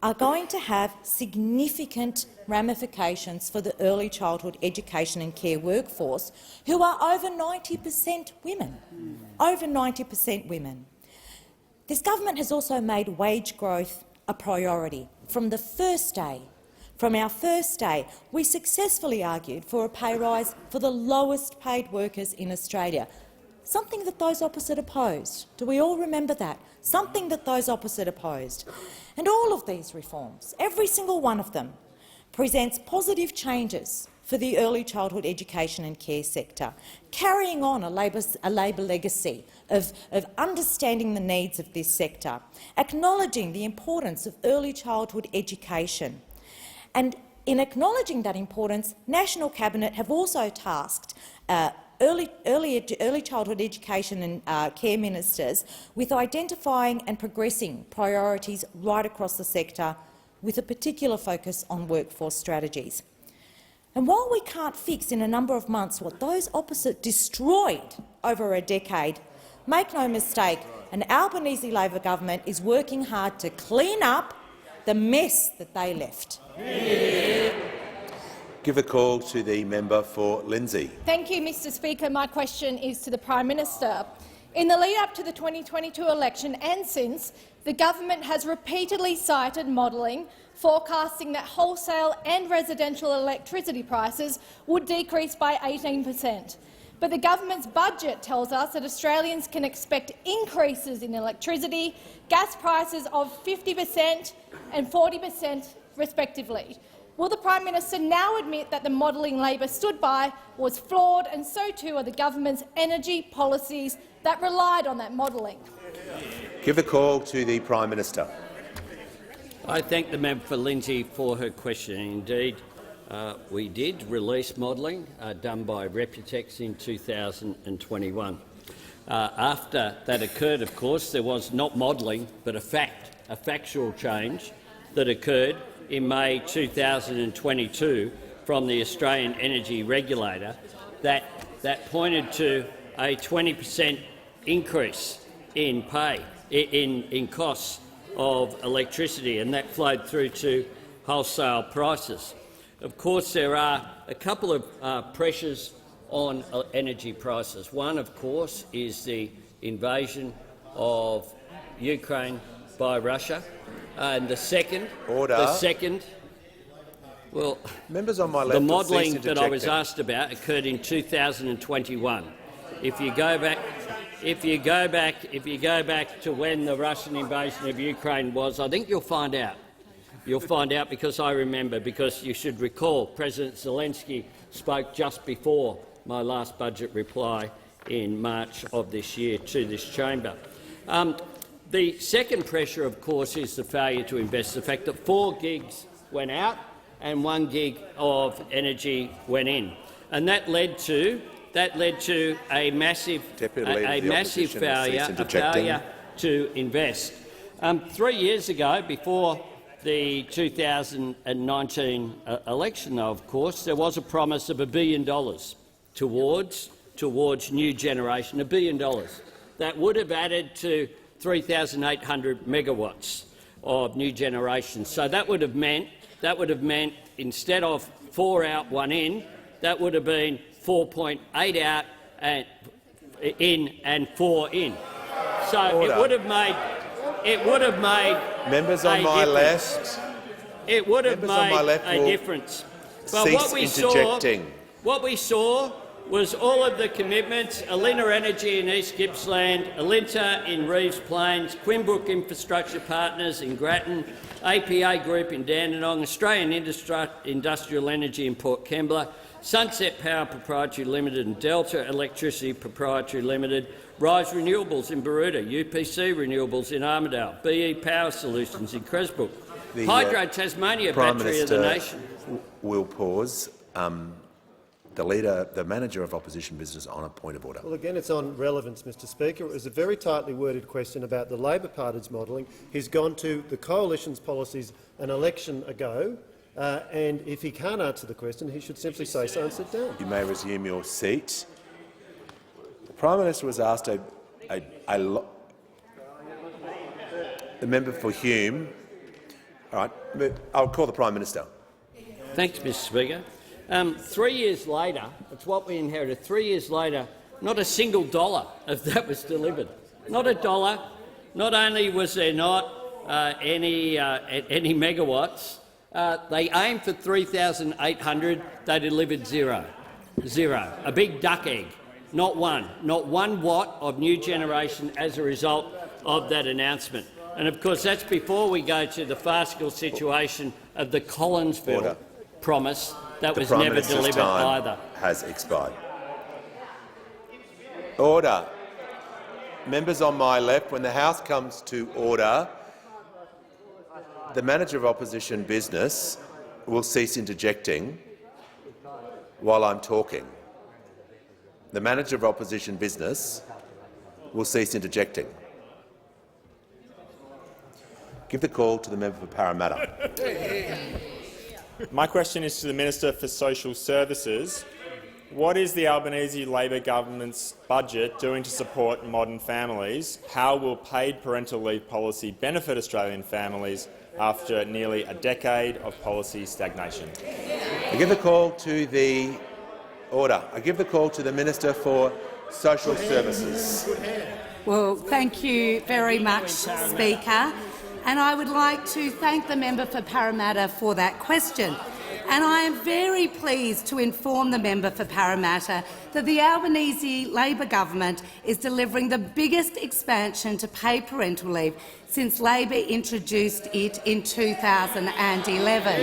are going to have significant ramifications for the early childhood education and care workforce, who are over 90% women. Over 90% women. This government has also made wage growth a priority from the first day. From our first day, we successfully argued for a pay rise for the lowest paid workers in Australia, something that those opposite opposed. Do we all remember that? Something that those opposite opposed. And all of these reforms, every single one of them, presents positive changes for the early childhood education and care sector, carrying on a Labor legacy of understanding the needs of this sector, acknowledging the importance of early childhood education. And in acknowledging that importance, National Cabinet have also tasked early childhood education and care ministers with identifying and progressing priorities right across the sector, with a particular focus on workforce strategies. And while we can't fix in a number of months what those opposite destroyed over a decade, make no mistake, an Albanese Labor government is working hard to clean up the mess that they left. Give a call to the member for Lindsay. Thank you, Mr Speaker. My question is to the Prime Minister. In the lead-up to the 2022 election and since, the government has repeatedly cited modelling forecasting that wholesale and residential electricity prices would decrease by 18%. But the government's budget tells us that Australians can expect increases in electricity, gas prices of 50% and 40% respectively. Will the Prime Minister now admit that the modelling Labor stood by was flawed, and so too are the government's energy policies that relied on that modelling? Give a call to the Prime Minister. I thank the member for Lindsay for her question. Indeed, we did release modelling done by Reputex in 2021. After that occurred, of course, there was not modelling but a factual change that occurred in May 2022 from the Australian Energy Regulator that pointed to a 20% increase in costs of electricity, and that flowed through to wholesale prices. Of course, there are a couple of pressures on energy prices. One, of course, is the invasion of Ukraine by Russia, and the second, well, members on my left, the modelling that I was asked about occurred in 2021. If you go back to when the Russian invasion of Ukraine was, I think you'll find out. You'll find out because I remember, because you should recall President Zelensky spoke just before my last budget reply in March of this year to this chamber. The second pressure, of course, is the failure to invest, the fact that 4 gigs went out and 1 gig of energy went in, and that led to a massive failure to invest. 3 years ago, before the 2019 election, though, of course, there was a promise of $1 billion towards new generation, $1 billion. That would have added to 3,800 megawatts of new generation. So that would have meant instead of 4 out, 1 in, that would have been 4.8 out and in and 4 in. So Order. it would have made members on my left. It would have made a difference. But what we saw was all of the commitments: Alinta Energy in East Gippsland, Alinta in Reeves Plains, Quimbrook Infrastructure Partners in Grattan, APA Group in Dandenong, Australian Industrial Energy in Port Kembla, Sunset Power Proprietary Limited and Delta Electricity Proprietary Limited, Rise Renewables in Baroota, UPC Renewables in Armidale, BE Power Solutions in Cresbrook, Hydro Tasmania Battery of the Nation. Will pause. The Manager of Opposition Business on a point of order. Well, again, it's on relevance, Mr Speaker. It was a very tightly worded question about the Labor Party's modelling. He's gone to the Coalition's policies an election ago, and if he can't answer the question, he should simply say so and sit down. You may resume your seat. The Prime Minister was asked the member for Hume. All right, I'll call the Prime Minister. Thanks, Mr Speaker. 3 years later, it's what we inherited. 3 years later, not a single dollar of that was delivered. Not a dollar. Not only was there not any megawatts. They aimed for 3,800. They delivered zero. Zero. A big duck egg. Not one. Not 1 watt of new generation as a result of that announcement. And of course that's before we go to the farcical situation of the Collinsville promise that was never delivered either. Has expired. Order. Members on my left, when the House comes to order, the Manager of Opposition Business will cease interjecting while I'm talking. The Manager of Opposition Business will cease interjecting. Give the call to the member for Parramatta. My question is to the Minister for Social Services. What is the Albanese Labor government's budget doing to support modern families? How will paid parental leave policy benefit Australian families after nearly a decade of policy stagnation? I give the call to the order. I give the call to the Minister for Social Services. Well, thank you very much, Speaker. And I would like to thank the member for Parramatta for that question. And I am very pleased to inform the member for Parramatta that the Albanese Labor government is delivering the biggest expansion to paid parental leave since Labor introduced it in 2011.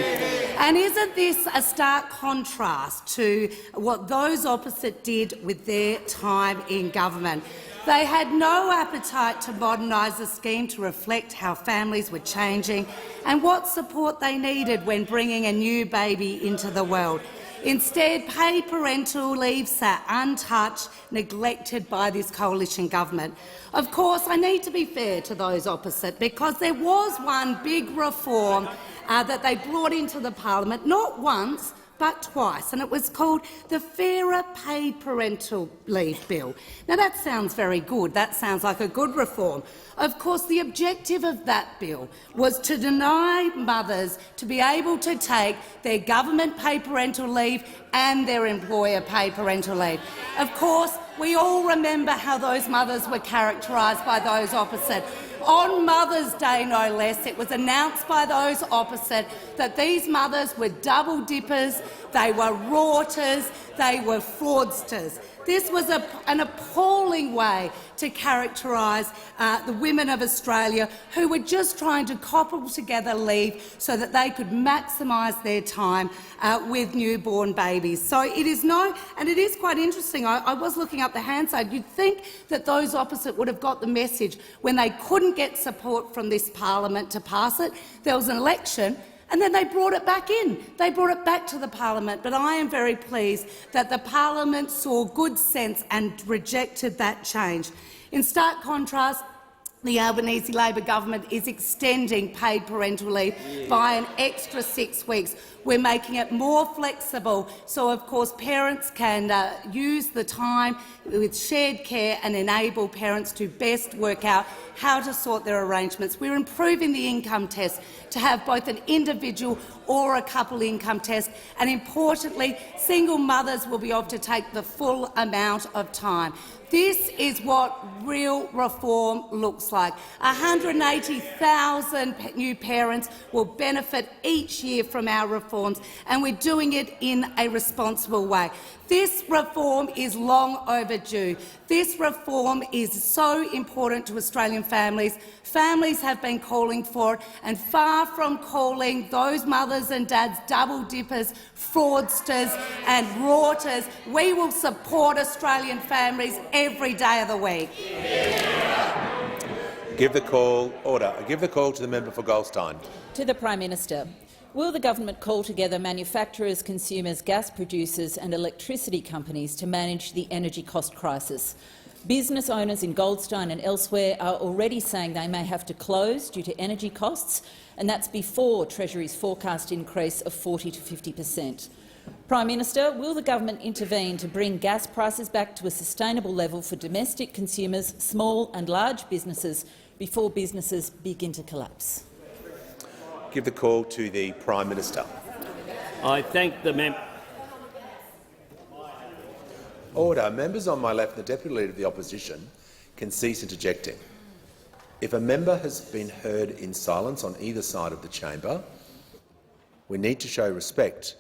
And isn't this a stark contrast to what those opposite did with their time in government? They had no appetite to modernise the scheme to reflect how families were changing and what support they needed when bringing a new baby into the world. Instead, paid parental leave sat untouched, neglected by this coalition government. Of course, I need to be fair to those opposite, because there was one big reform that they brought into the parliament, not once, but twice, and it was called the Fairer Paid Parental Leave Bill. Now, that sounds very good. That sounds like a good reform. Of course, the objective of that bill was to deny mothers to be able to take their government-paid parental leave and their employer-paid parental leave. Of course, we all remember how those mothers were characterised by those opposite. On Mother's Day, no less, it was announced by those opposite that these mothers were double dippers, they were rorters, they were fraudsters. This was an appalling way to characterise the women of Australia who were just trying to cobble together leave so that they could maximise their time with newborn babies. So it is and it is quite interesting. I was looking up the Hansard. You'd think that those opposite would have got the message when they couldn't get support from this parliament to pass it. There was an election, and then they brought it back in. They brought it back to the parliament. But I am very pleased that the parliament saw good sense and rejected that change. In stark contrast, the Albanese Labor government is extending paid parental leave by an extra 6 weeks. We're making it more flexible so, of course, parents can use the time with shared care and enable parents to best work out how to sort their arrangements. We're improving the income test to have both an individual or a couple income test, and importantly, single mothers will be able to take the full amount of time. This is what real reform looks like. 180,000 new parents will benefit each year from our reforms, and we're doing it in a responsible way. This reform is long overdue. This reform is so important to Australian families. Families have been calling for it, and far from calling those mothers and dads double dippers, fraudsters and rorters, we will support Australian families every day of the week. Give the call. Order. I give the call to the member for Goldstein. To the Prime Minister. Will the government call together manufacturers, consumers, gas producers and electricity companies to manage the energy cost crisis? Business owners in Goldstein and elsewhere are already saying they may have to close due to energy costs, and that's before Treasury's forecast increase of 40% to 50%. Prime Minister, will the government intervene to bring gas prices back to a sustainable level for domestic consumers, small and large businesses, before businesses begin to collapse? Give the call to the Prime Minister. I thank the member. Order. Members on my left, the Deputy Leader of the Opposition, can cease interjecting. If a member has been heard in silence on either side of the chamber, we need to show respect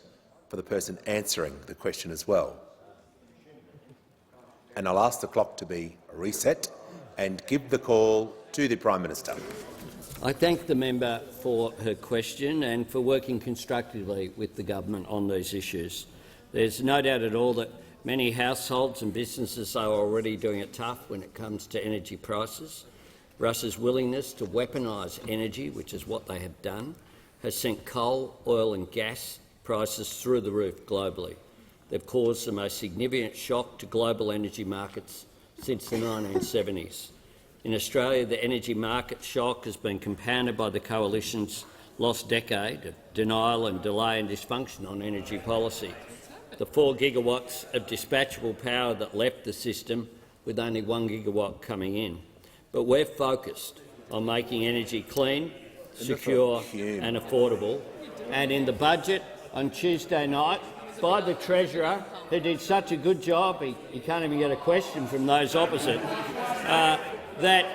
for the person answering the question as well. And I'll ask the clock to be reset and give the call to the Prime Minister. I thank the member for her question and for working constructively with the government on these issues. There's no doubt at all that many households and businesses are already doing it tough when it comes to energy prices. Russia's willingness to weaponise energy, which is what they have done, has sent coal, oil and gas prices through the roof globally. They've caused the most significant shock to global energy markets since the 1970s. In Australia, the energy market shock has been compounded by the Coalition's lost decade of denial and delay and dysfunction on energy policy. The 4 gigawatts of dispatchable power that left the system, with only 1 gigawatt coming in. But we're focused on making energy clean, secure and affordable. And in the budget on Tuesday night, by the Treasurer, who did such a good job, he can't even get a question from those opposite, that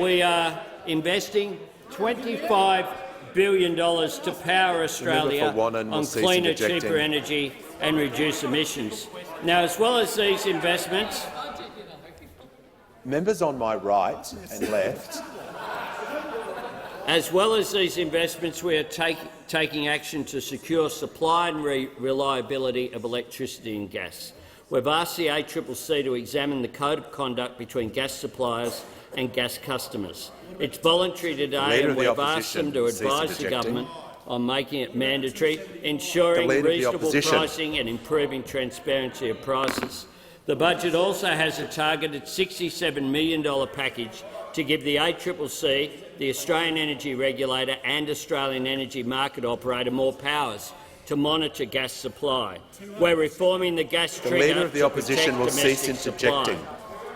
we are investing $25 billion to power Australia on cleaner, cheaper energy and reduce emissions. Now, as well as these investments— Members on my right and left. As well as these investments, we are taking action to secure supply and reliability of electricity and gas. We've asked the ACCC to examine the code of conduct between gas suppliers and gas customers. It's voluntary today, and we've asked them to advise the government on making it mandatory, ensuring reasonable pricing and improving transparency of prices. The budget also has a targeted $67 million package to give the ACCC, the Australian Energy Regulator and Australian Energy Market Operator more powers to monitor gas supply. We're reforming the gas trigger. The Leader of the Opposition will cease interjecting.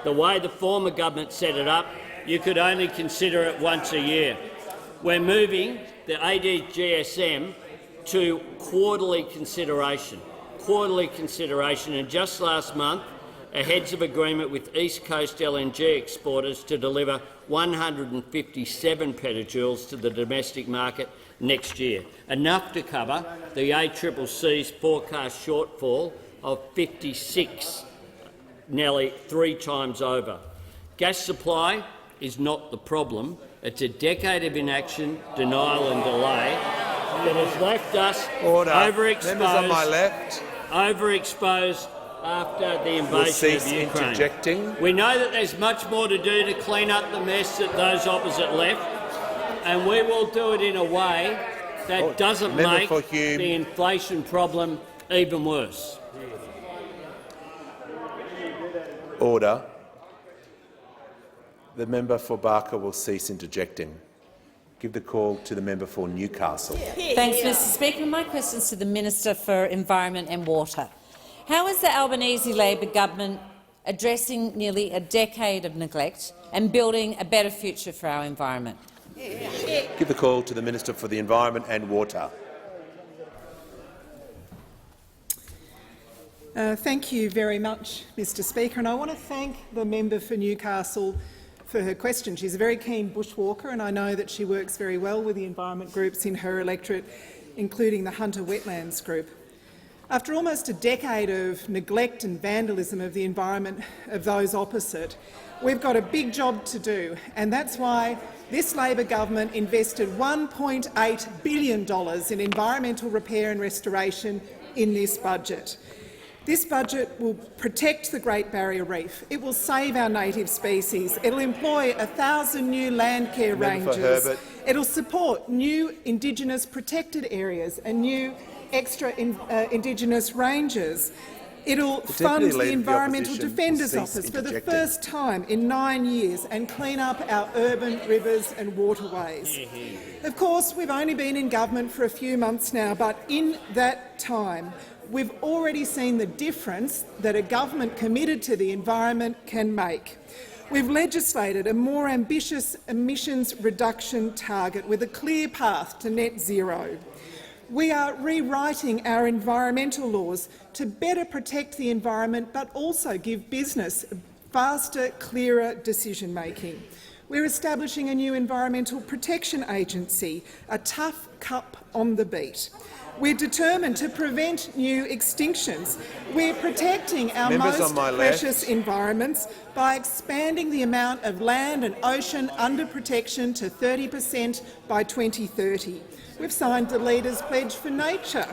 The way the former government set it up, you could only consider it once a year. We're moving the ADGSM to quarterly consideration, and just last month, a heads of agreement with East Coast LNG exporters to deliver 157 petajoules to the domestic market next year, enough to cover the ACCC's forecast shortfall of 56, nearly 3 times over. Gas supply is not the problem. It's a decade of inaction, denial and delay that has left us overexposed after the invasion of Ukraine. We know that there's much more to do to clean up the mess that those opposite left, and we will do it in a way that doesn't make the inflation problem even worse. Order. The member for Barker will cease interjecting. Give the call to the member for Newcastle. Thanks, Mr Speaker. My question is to the Minister for Environment and Water. How is the Albanese Labor government addressing nearly a decade of neglect and building a better future for our environment? Give the call to the Minister for the Environment and Water. Thank you very much, Mr Speaker, and I want to thank the member for Newcastle for her question. She's a very keen bushwalker, and I know that she works very well with the environment groups in her electorate, including the Hunter Wetlands Group. After almost a decade of neglect and vandalism of the environment of those opposite, we've got a big job to do, and that's why this Labor government invested $1.8 billion in environmental repair and restoration in this budget. This budget will protect the Great Barrier Reef. It will save our native species. It will employ 1,000 new land care rangers. It will support new Indigenous protected areas and new extra Indigenous rangers. It will fund the Environmental Defenders Office for the first time in 9 years and clean up our urban rivers and waterways. Of course, we've only been in government for a few months now, but in that time we've already seen the difference that a government committed to the environment can make. We've legislated a more ambitious emissions reduction target with a clear path to net zero. We are rewriting our environmental laws to better protect the environment but also give business faster, clearer decision-making. We're establishing a new Environmental Protection Agency, a tough cup on the beat. We're determined to prevent new extinctions. We're protecting our most precious environments by expanding the amount of land and ocean under protection to 30% by 2030. We've signed the Leaders' Pledge for Nature.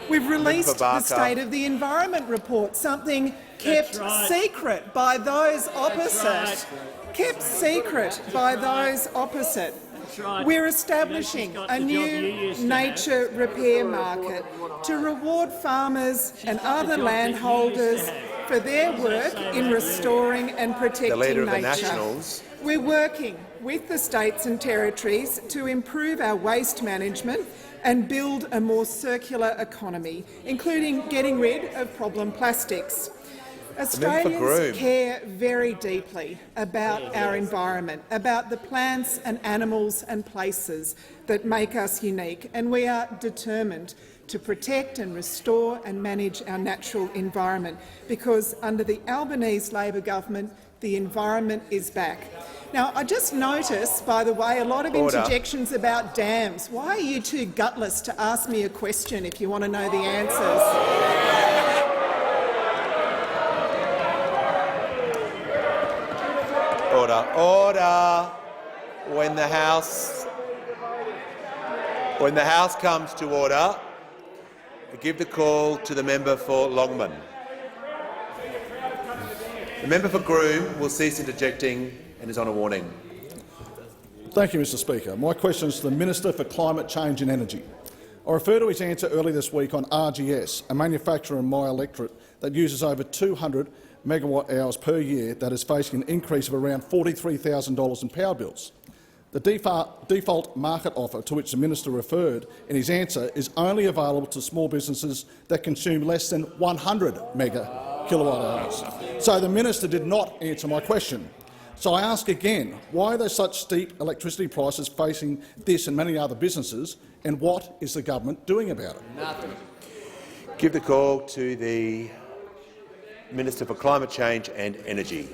We've released the State of the Environment report, something kept secret by those opposite. Kept secret by those opposite. We're establishing a new nature repair market to reward farmers and other landholders for their work in restoring and protecting nature. We're working with the states and territories to improve our waste management and build a more circular economy, including getting rid of problem plastics. Australians care very deeply about our environment, about the plants and animals and places that make us unique, and we are determined to protect and restore and manage our natural environment, because under the Albanese Labor government, the environment is back. Now, I just noticed, by the way, a lot of interjections about dams. Why are you too gutless to ask me a question if you want to know the answers? Order. When the House comes to order, I give the call to the member for Longman. The member for Groom will cease interjecting and is on a warning. Thank you, Mr Speaker. My question is to the Minister for Climate Change and Energy. I refer to his answer earlier this week on RGS, a manufacturer in my electorate that uses over 200 megawatt-hours per year that is facing an increase of around $43,000 in power bills. The default market offer to which the minister referred in his answer is only available to small businesses that consume less than 100 kilowatt-hours. So the minister did not answer my question. So I ask again, why are there such steep electricity prices facing this and many other businesses, and what is the government doing about it? Nothing. Give the call to the Minister for Climate Change and Energy.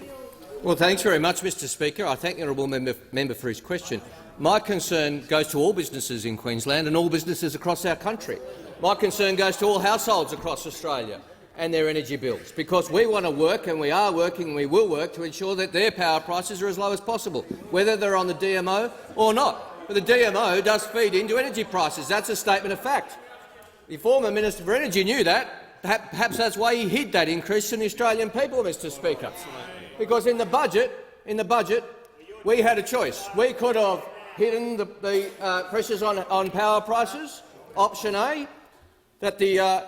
Well, thanks very much, Mr Speaker. I thank the honourable member for his question. My concern goes to all businesses in Queensland and all businesses across our country. My concern goes to all households across Australia and their energy bills, because we want to work, and we are working, and we will work to ensure that their power prices are as low as possible, whether they're on the DMO or not. But the DMO does feed into energy prices. That's a statement of fact. The former Minister for Energy knew that. Perhaps that's why he hid that increase in the Australian people, Mr Speaker. Because in the budget, we had a choice. We could have hidden the pressures on power prices, option A, that the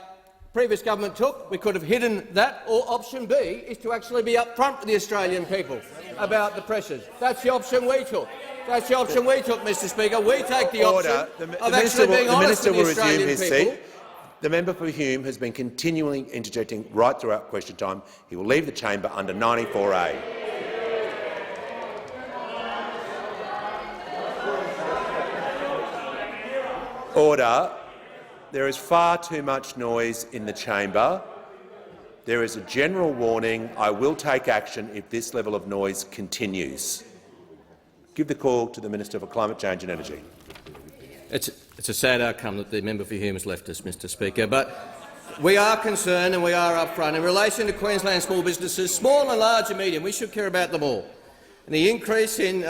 previous government took. We could have hidden that, or option B is to actually be upfront with the Australian people about the pressures. That's the option we took. That's the option we took, Mr Speaker. We take the option of actually being honest with the Australian people. The member for Hume has been continually interjecting right throughout question time. He will leave the chamber under 94A. Order. There is far too much noise in the chamber. There is a general warning. I will take action if this level of noise continues. Give the call to the Minister for Climate Change and Energy. It's a sad outcome that the member for Hume has left us, Mr Speaker, but we are concerned and we are upfront. In relation to Queensland small businesses, small and large and medium, we should care about them all. And the increase in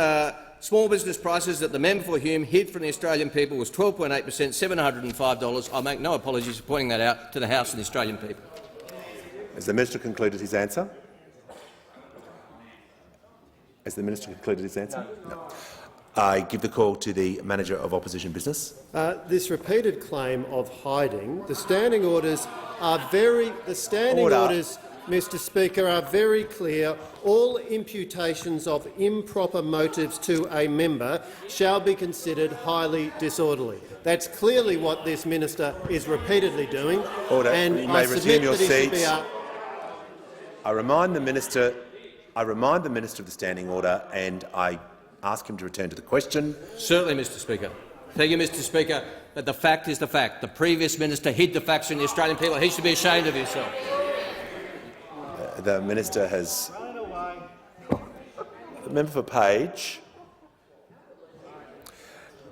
small business prices that the member for Hume hid from the Australian people was 12.8%, $705. I make no apologies for pointing that out to the House and the Australian people. Has the minister concluded his answer? Has the minister concluded his answer? No. I give the call to the Manager of Opposition Business. This repeated claim of hiding, the standing orders are orders, Mr Speaker, are very clear. All imputations of improper motives to a member shall be considered highly disorderly. That's clearly what this minister is repeatedly doing. Order. And you may resume your seats. I remind the minister of the standing order, and I ask him to return to the question. Certainly, Mr Speaker. Thank you, Mr Speaker. But the fact is the fact. The previous minister hid the facts from the Australian people. He should be ashamed of himself. The minister has. The member for Page.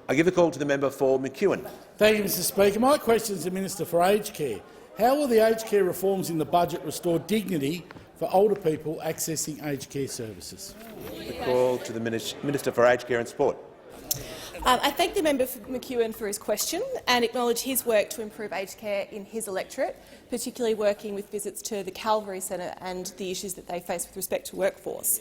I give the call to the member for McEwen. Thank you, Mr Speaker. My question is to the Minister for Aged Care. How will the aged care reforms in the budget restore dignity for older people accessing aged care services? The call to the Minister for Aged Care and Sport. I thank the member for McEwen for his question and acknowledge his work to improve aged care in his electorate, particularly working with visits to the Calvary Centre and the issues that they face with respect to workforce.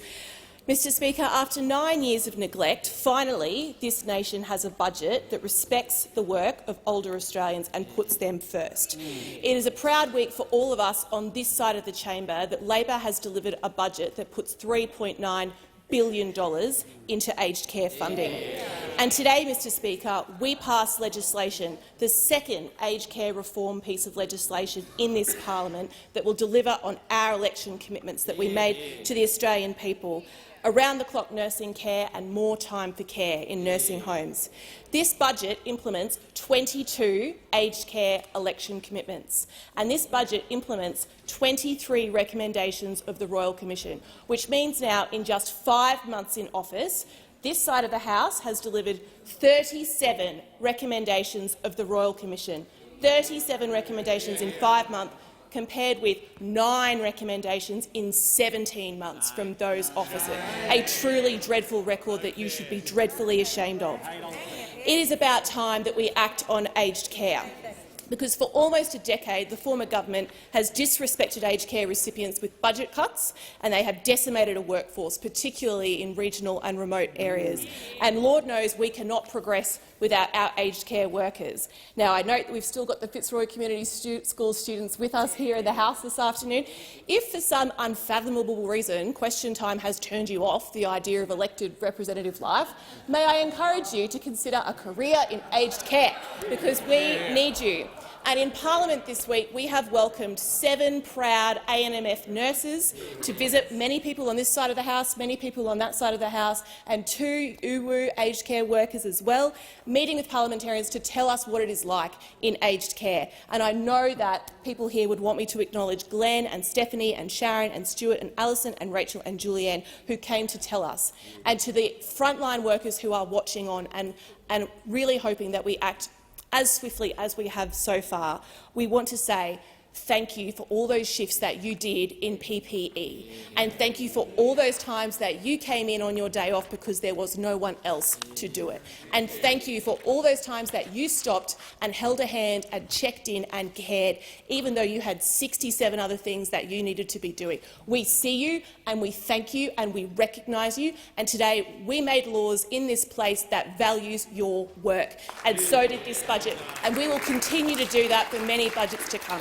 Mr Speaker, after 9 years of neglect, finally this nation has a budget that respects the work of older Australians and puts them first. It is a proud week for all of us on this side of the chamber that Labor has delivered a budget that puts $3.9 billion into aged care funding. And today, Mr Speaker, we passed legislation, the second aged care reform piece of legislation in this parliament that will deliver on our election commitments that we made to the Australian people. Around-the-clock nursing care and more time for care in nursing homes. This budget implements 22 aged care election commitments, and this budget implements 23 recommendations of the Royal Commission, which means now, in just 5 months in office, this side of the House has delivered 37 recommendations of the Royal Commission. 37 recommendations in 5 months, compared with 9 recommendations in 17 months from those officers. A truly dreadful record that you should be dreadfully ashamed of. It is about time that we act on aged care, because for almost a decade the former government has disrespected aged care recipients with budget cuts, and they have decimated a workforce, particularly in regional and remote areas. And Lord knows we cannot progress without our aged care workers. Now, I note that we've still got the Fitzroy Community School students with us here in the House this afternoon. If for some unfathomable reason Question Time has turned you off the idea of elected representative life, may I encourage you to consider a career in aged care, because we need you. And in Parliament this week, we have welcomed 7 proud ANMF nurses to visit many people on this side of the House, many people on that side of the House, and 2 UWU aged care workers as well, meeting with parliamentarians to tell us what it is like in aged care. And I know that people here would want me to acknowledge Glenn and Stephanie and Sharon and Stuart and Alison and Rachel and Julianne, who came to tell us, and to the frontline workers who are watching on and really hoping that we act as swiftly as we have so far. We want to say thank you for all those shifts that you did in PPE, and thank you for all those times that you came in on your day off because there was no one else to do it. And thank you for all those times that you stopped and held a hand and checked in and cared, even though you had 67 other things that you needed to be doing. We see you and we thank you and we recognise you, and today we made laws in this place that values your work, and so did this budget, and we will continue to do that for many budgets to come.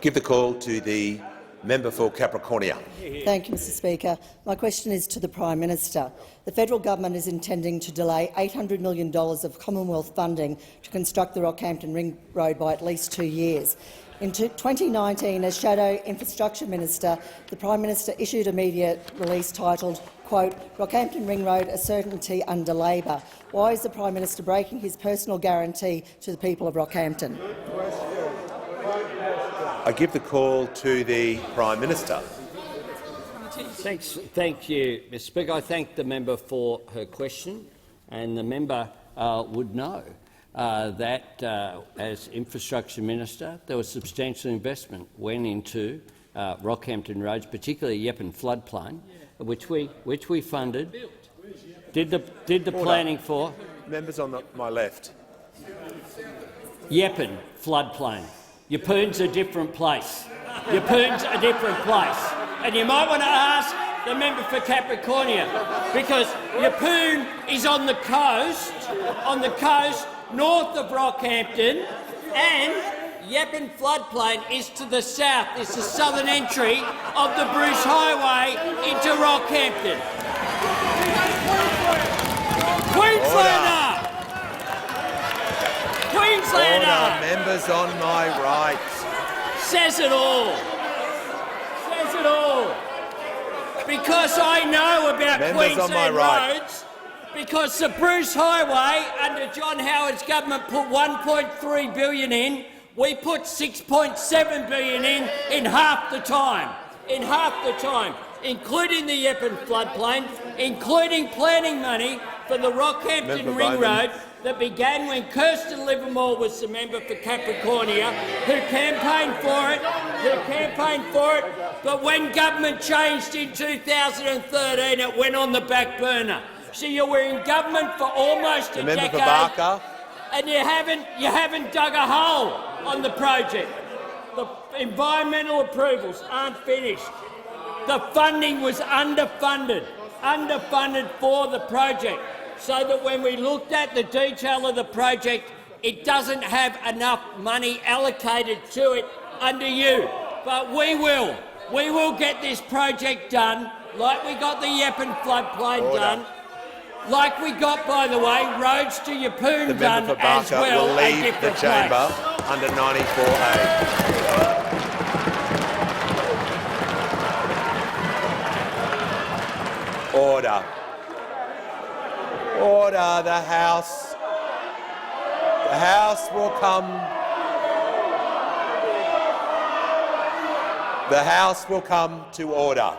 Give the call to the member for Capricornia. Thank you, Mr Speaker. My question is to the Prime Minister. The federal government is intending to delay $800 million of Commonwealth funding to construct the Rockhampton Ring Road by at least 2 years. In 2019, as Shadow Infrastructure Minister, the Prime Minister issued a media release titled, quote, "Rockhampton Ring Road a certainty under Labor." Why is the Prime Minister breaking his personal guarantee to the people of Rockhampton? I give the call to the Prime Minister. Thank you, Mr Speaker. I thank the member for her question, and the member would know that as Infrastructure Minister there was substantial investment went into Rockhampton roads, particularly Yeppoon floodplain, which we funded. Did the planning for members on my left. Yeppoon floodplain. Yeppoon's a different place. Yeppoon's a different place, and you might want to ask the member for Capricornia, because Yeppoon is on the coast north of Rockhampton, and Yeppoon floodplain is to the south. It's the southern entry of the Bruce Highway into Rockhampton. Queenslander! Queenslander! Order, members on my right. Says it all. Says it all. Because I know about members on my Queensland right. roads, because the Bruce Highway under John Howard's government put $1.3 billion in, we put $6.7 billion in half the time. In half the time, including the Yeppoon floodplain, including planning money for the Rockhampton Ring Road that began when Kirsten Livermore was the member for Capricornia, who campaigned for it, but when government changed in 2013, it went on the back burner. So you were in government for almost a decade, and you haven't dug a hole on the project. The environmental approvals aren't finished. The funding was underfunded for the project, so that when we looked at the detail of the project, it doesn't have enough money allocated to it under you. But we will get this project done, like we got the Yeppoon floodplain done, like we got, by the way, roads to Yeppoon done as well. Will leave the chamber under 94A. Order. Order. The House will come. The House will come to order.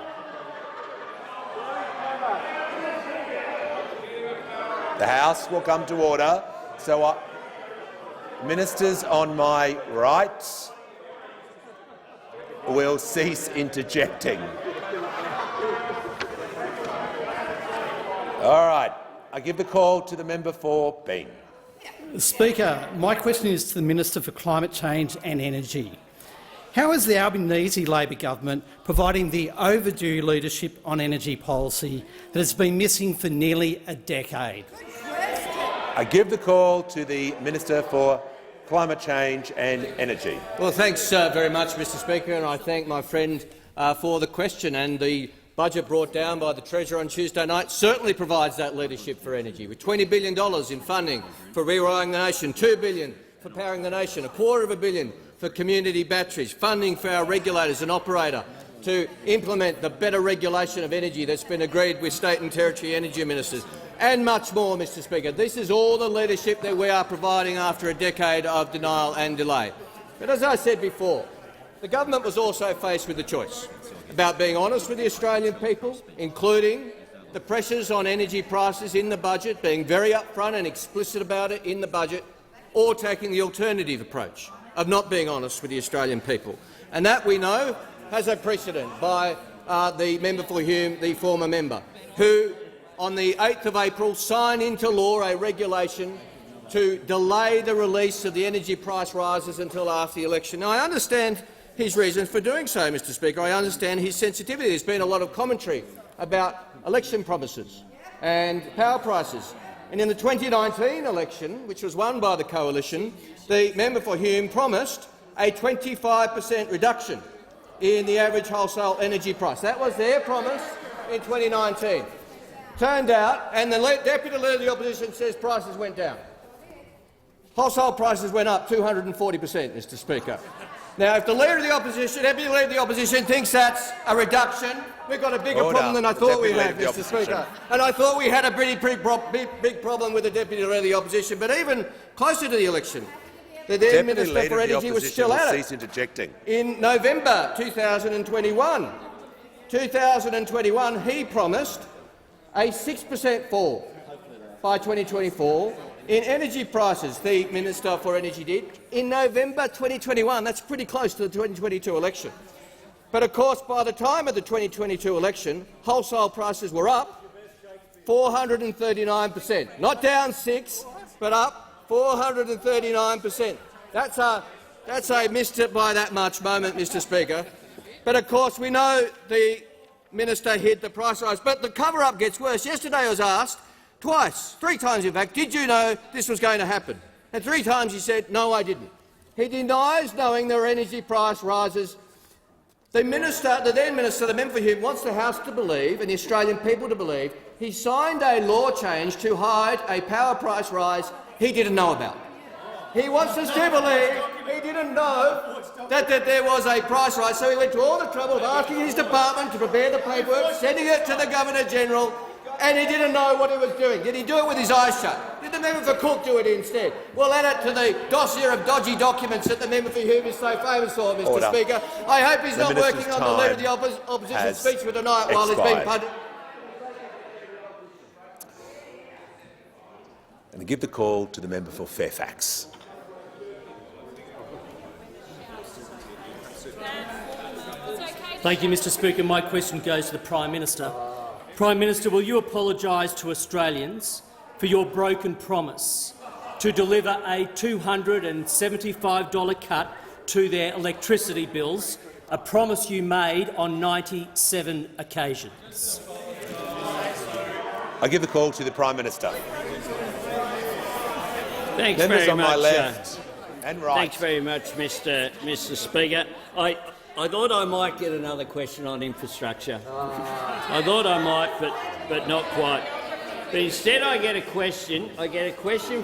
The House will come to order. So, ministers on my right will cease interjecting. All right. I give the call to the member for Bean. Speaker, my question is to the Minister for Climate Change and Energy. How is the Albanese Labor government providing the overdue leadership on energy policy that has been missing for nearly a decade? I give the call to the Minister for Climate Change and Energy. Well, thanks very much, Mr Speaker, and I thank my friend for the question. And the budget brought down by the Treasurer on Tuesday night certainly provides that leadership for energy, with $20 billion in funding for rewiring the nation, $2 billion for powering the nation, $250 million for community batteries, funding for our regulators and operator to implement the better regulation of energy that's been agreed with state and territory energy ministers, and much more, Mr Speaker. This is all the leadership that we are providing after a decade of denial and delay. But as I said before, the government was also faced with a choice about being honest with the Australian people, including the pressures on energy prices in the budget, being very upfront and explicit about it in the budget, or taking the alternative approach of not being honest with the Australian people. And that, we know, has a precedent by the member for Hume, the former member, who on the 8th of April signed into law a regulation to delay the release of the energy price rises until after the election. Now, I understand his reasons for doing so, Mr Speaker. I understand his sensitivity. There's been a lot of commentary about election promises and power prices. And in the 2019 election, which was won by the coalition, the member for Hume promised a 25% reduction in the average wholesale energy price. That was their promise in 2019. Turned out, and the Deputy Leader of the Opposition says prices went down. Wholesale prices went up 240%, Mr Speaker. Now, if the Leader of the Opposition, Deputy Leader of the Opposition, thinks that's a reduction, we've got a bigger problem than I thought we had, Mr Speaker. And I thought we had a pretty big problem with the Deputy Leader of the Opposition. But even closer to the election, the then Minister for Energy was still at it. Cease interjecting. In November 2021, he promised a 6% fall by 2024 in energy prices. The Minister for Energy did in November 2021. That's pretty close to the 2022 election. But of course, by the time of the 2022 election, wholesale prices were up 439%, not down 6, but up 439%. That's a missed it by that much moment, Mr Speaker. But of course, we know the minister hid the price rise. But the cover-up gets worse. Yesterday I was asked twice, 3 times in fact, did you know this was going to happen? And 3 times he said, no, I didn't. He denies knowing there are energy price rises. The then minister, the member for Hume, wants the House to believe and the Australian people to believe he signed a law change to hide a power price rise he didn't know about. He wants us to believe he didn't know that there was a price rise, so he went to all the trouble of asking his department to prepare the paperwork, sending it to the Governor-General, and he didn't know what he was doing. Did he do it with his eyes shut? Did the member for Cook do it instead? We'll add it to the dossier of dodgy documents that the member for Hume is so famous for, Mr Speaker. I hope he's not working on the Leader of the Opposition speech for tonight while he's being punted. And I give the call to the member for Fairfax. Thank you, Mr Speaker. My question goes to the Prime Minister. Prime Minister, will you apologise to Australians for your broken promise to deliver a $275 cut to their electricity bills, a promise you made on 97 occasions? I give the call to the Prime Minister. Thanks Members very on much, my left and right. Thanks very much, Mr Speaker. I thought I might get another question on infrastructure. I thought I might, but not quite. But instead, I get a question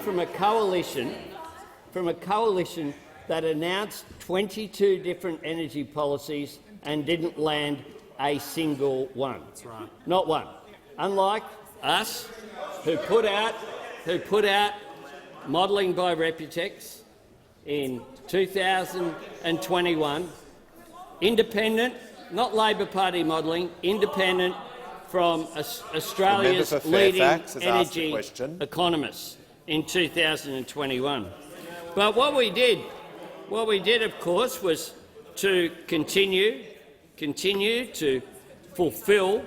from a coalition, that announced 22 different energy policies and didn't land a single one. That's right. Not one. Unlike us, who put out modelling by Reputex in 2021. Independent, not Labor Party modelling, independent from Australia's leading energy economists in 2021. But what we did, of course, was to continue to fulfil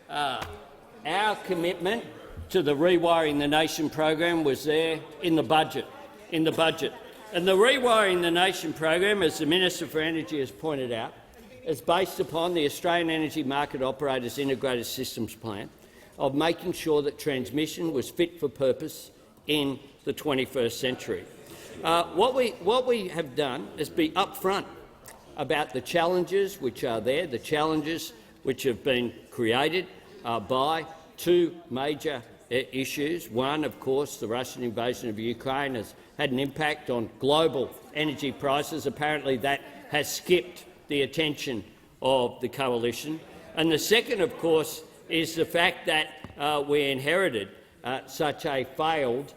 our commitment to the Rewiring the Nation program was there in the budget. And the Rewiring the Nation program, as the Minister for Energy has pointed out, is based upon the Australian Energy Market Operators Integrated Systems Plan of making sure that transmission was fit for purpose in the 21st century. What we have done is be upfront about the challenges which are there, the challenges which have been created by two major issues. One, of course, the Russian invasion of Ukraine has had an impact on global energy prices. Apparently that has skipped the attention of the coalition. And the second, of course, is the fact that we inherited such a failed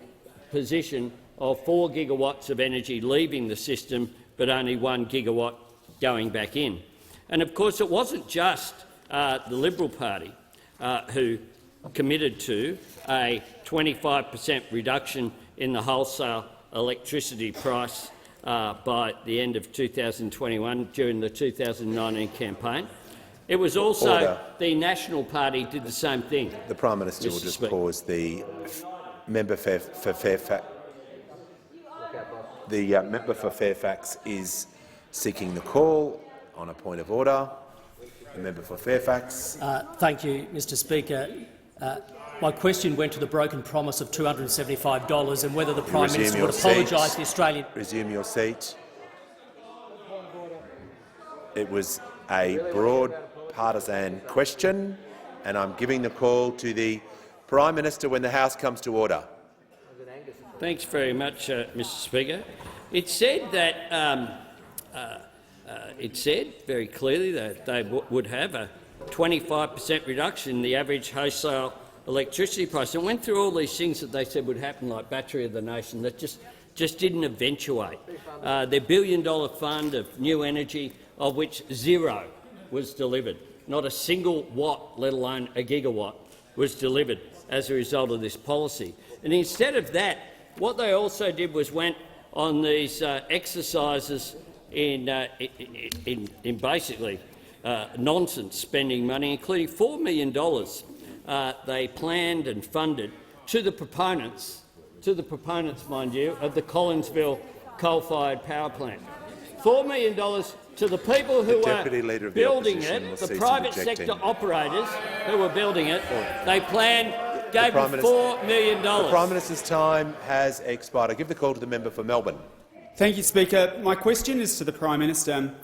position of 4 gigawatts of energy leaving the system, but only 1 gigawatt going back in. And of course it wasn't just the Liberal Party who committed to a 25% reduction in the wholesale electricity price by the end of 2021 during the 2019 campaign. It was also the National Party did the same thing. The Prime Minister will just pause. The member for Fairfax. The member for Fairfax is seeking the call on a point of order. The member for Fairfax. Thank you, Mr Speaker. My question went to the broken promise of $275 and whether the Prime Minister would apologise to the Australian— Resume your seat. It was a broad partisan question, and I'm giving the call to the Prime Minister when the House comes to order. Thanks very much, Mr Speaker. It said that it said very clearly that they would have a 25% reduction in the average wholesale electricity price, and went through all these things that they said would happen, like Battery of the Nation, that just didn't eventuate. Their billion-dollar fund of new energy, of which zero was delivered. Not a single watt, let alone a gigawatt, was delivered as a result of this policy. And instead of that, what they also did was went on these exercises in basically nonsense spending money, including $4 million they planned and funded to the proponents, mind you, of the Collinsville coal-fired power plant. $4 million to the people who were building it, the private sector operators who were building it. They planned, gave them $4 million. The Prime Minister's time has expired. I give the call to the member for Melbourne. Thank you, Speaker. My question is to the Prime Minister.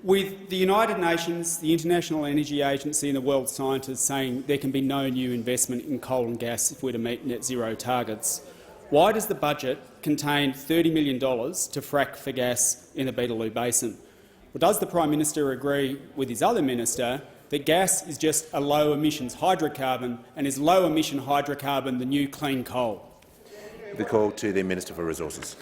With the United Nations, the International Energy Agency and the world scientists saying there can be no new investment in coal and gas if we're to meet net zero targets, why does the budget contain $30 million to frack for gas in the Beetaloo Basin? Or does the Prime Minister agree with his other minister that gas is just a low-emissions hydrocarbon and is low-emission hydrocarbon the new clean coal? The call to the Minister for Resources.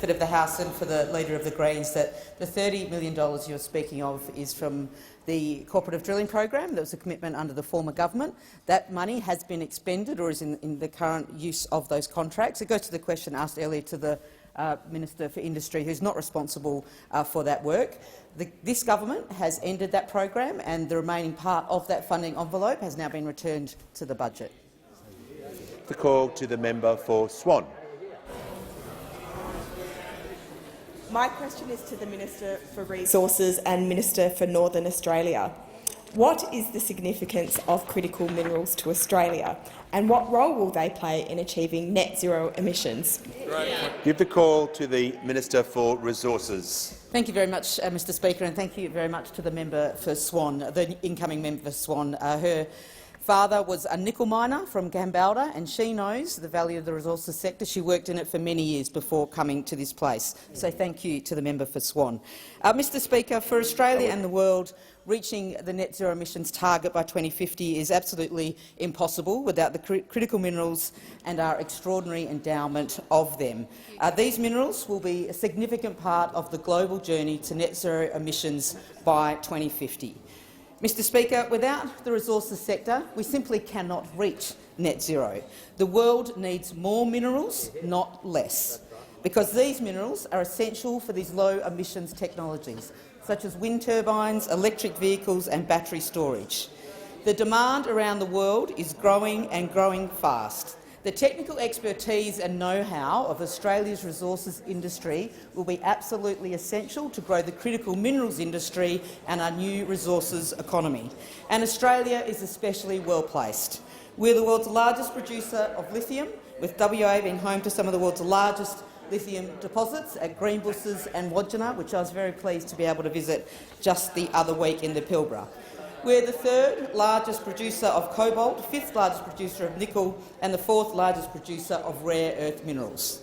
benefit of the House and for the Leader of the Greens, that the $30 million you're speaking of is from the cooperative drilling program. There was a commitment under the former government. That money has been expended or is in the current use of those contracts. It goes to the question asked earlier to the Minister for Industry, who's not responsible for that work. This government has ended that program, and the remaining part of that funding envelope has now been returned to the budget. The call to the member for Swan. My question is to the Minister for Resources and Minister for Northern Australia. What is the significance of critical minerals to Australia, and what role will they play in achieving net zero emissions? Give the call to the Minister for Resources. Thank you very much, Mr Speaker, and thank you very much to the member for Swan, the incoming member for Swan. Her father was a nickel miner from Kambalda, and she knows the value of the resources sector. She worked in it for many years before coming to this place. So thank you to the member for Swan. Mr Speaker, for Australia and the world, reaching the net zero emissions target by 2050 is absolutely impossible without the critical minerals and our extraordinary endowment of them. These minerals will be a significant part of the global journey to net zero emissions by 2050. Mr Speaker, without the resources sector, we simply cannot reach net zero. The world needs more minerals, not less, because these minerals are essential for these low-emissions technologies, such as wind turbines, electric vehicles and battery storage. The demand around the world is growing and growing fast. The technical expertise and know-how of Australia's resources industry will be absolutely essential to grow the critical minerals industry and our new resources economy. And Australia is especially well placed. We're the world's largest producer of lithium, with WA being home to some of the world's largest lithium deposits at Greenbushes and Wodgina, which I was very pleased to be able to visit just the other week in the Pilbara. We're the third largest producer of cobalt, fifth largest producer of nickel and the fourth largest producer of rare earth minerals.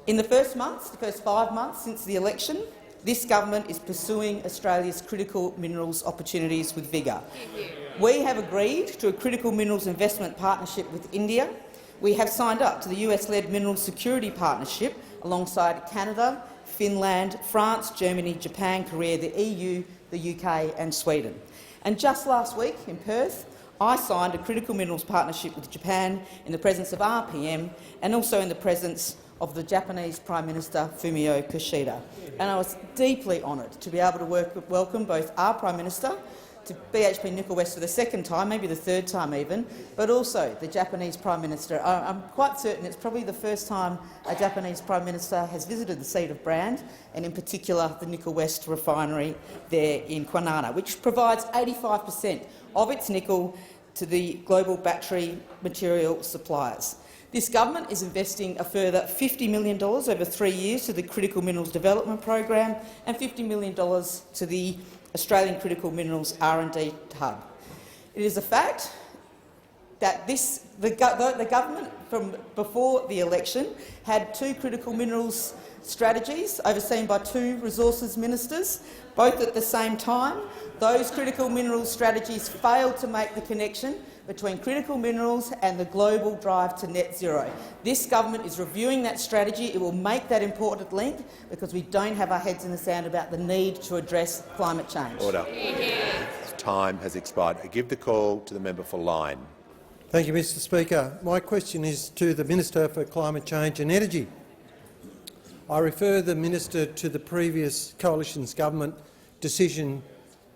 In the first 5 months since the election, this government is pursuing Australia's critical minerals opportunities with vigour. We have agreed to a critical minerals investment partnership with India. We have signed up to the US-led Mineral Security Partnership alongside Canada, Finland, France, Germany, Japan, Korea, the EU, the UK and Sweden. And just last week in Perth, I signed a critical minerals partnership with Japan in the presence of RPM and also in the presence of the Japanese Prime Minister Fumio Kishida. And I was deeply honoured to be able to welcome both our Prime Minister to BHP Nickel West for the second time, maybe the third time even, but also the Japanese Prime Minister. I'm quite certain it's probably the first time a Japanese Prime Minister has visited the seat of Brand, and in particular the Nickel West refinery there in Kwinana, which provides 85% of its nickel to the global battery material suppliers. This government is investing a further $50 million over 3 years to the Critical Minerals Development Program and $50 million to the Australian Critical Minerals R&D Hub. It is a fact that the government from before the election had 2 critical minerals strategies overseen by 2 resources ministers, both at the same time. Those critical minerals strategies failed to make the connection between critical minerals and the global drive to net zero. This government is reviewing that strategy. It will make that important link because we don't have our heads in the sand about the need to address climate change. Order. Time has expired. I give the call to the member for Lyne. Thank you, Mr Speaker. My question is to the Minister for Climate Change and Energy. I refer the Minister to the previous Coalition's government decision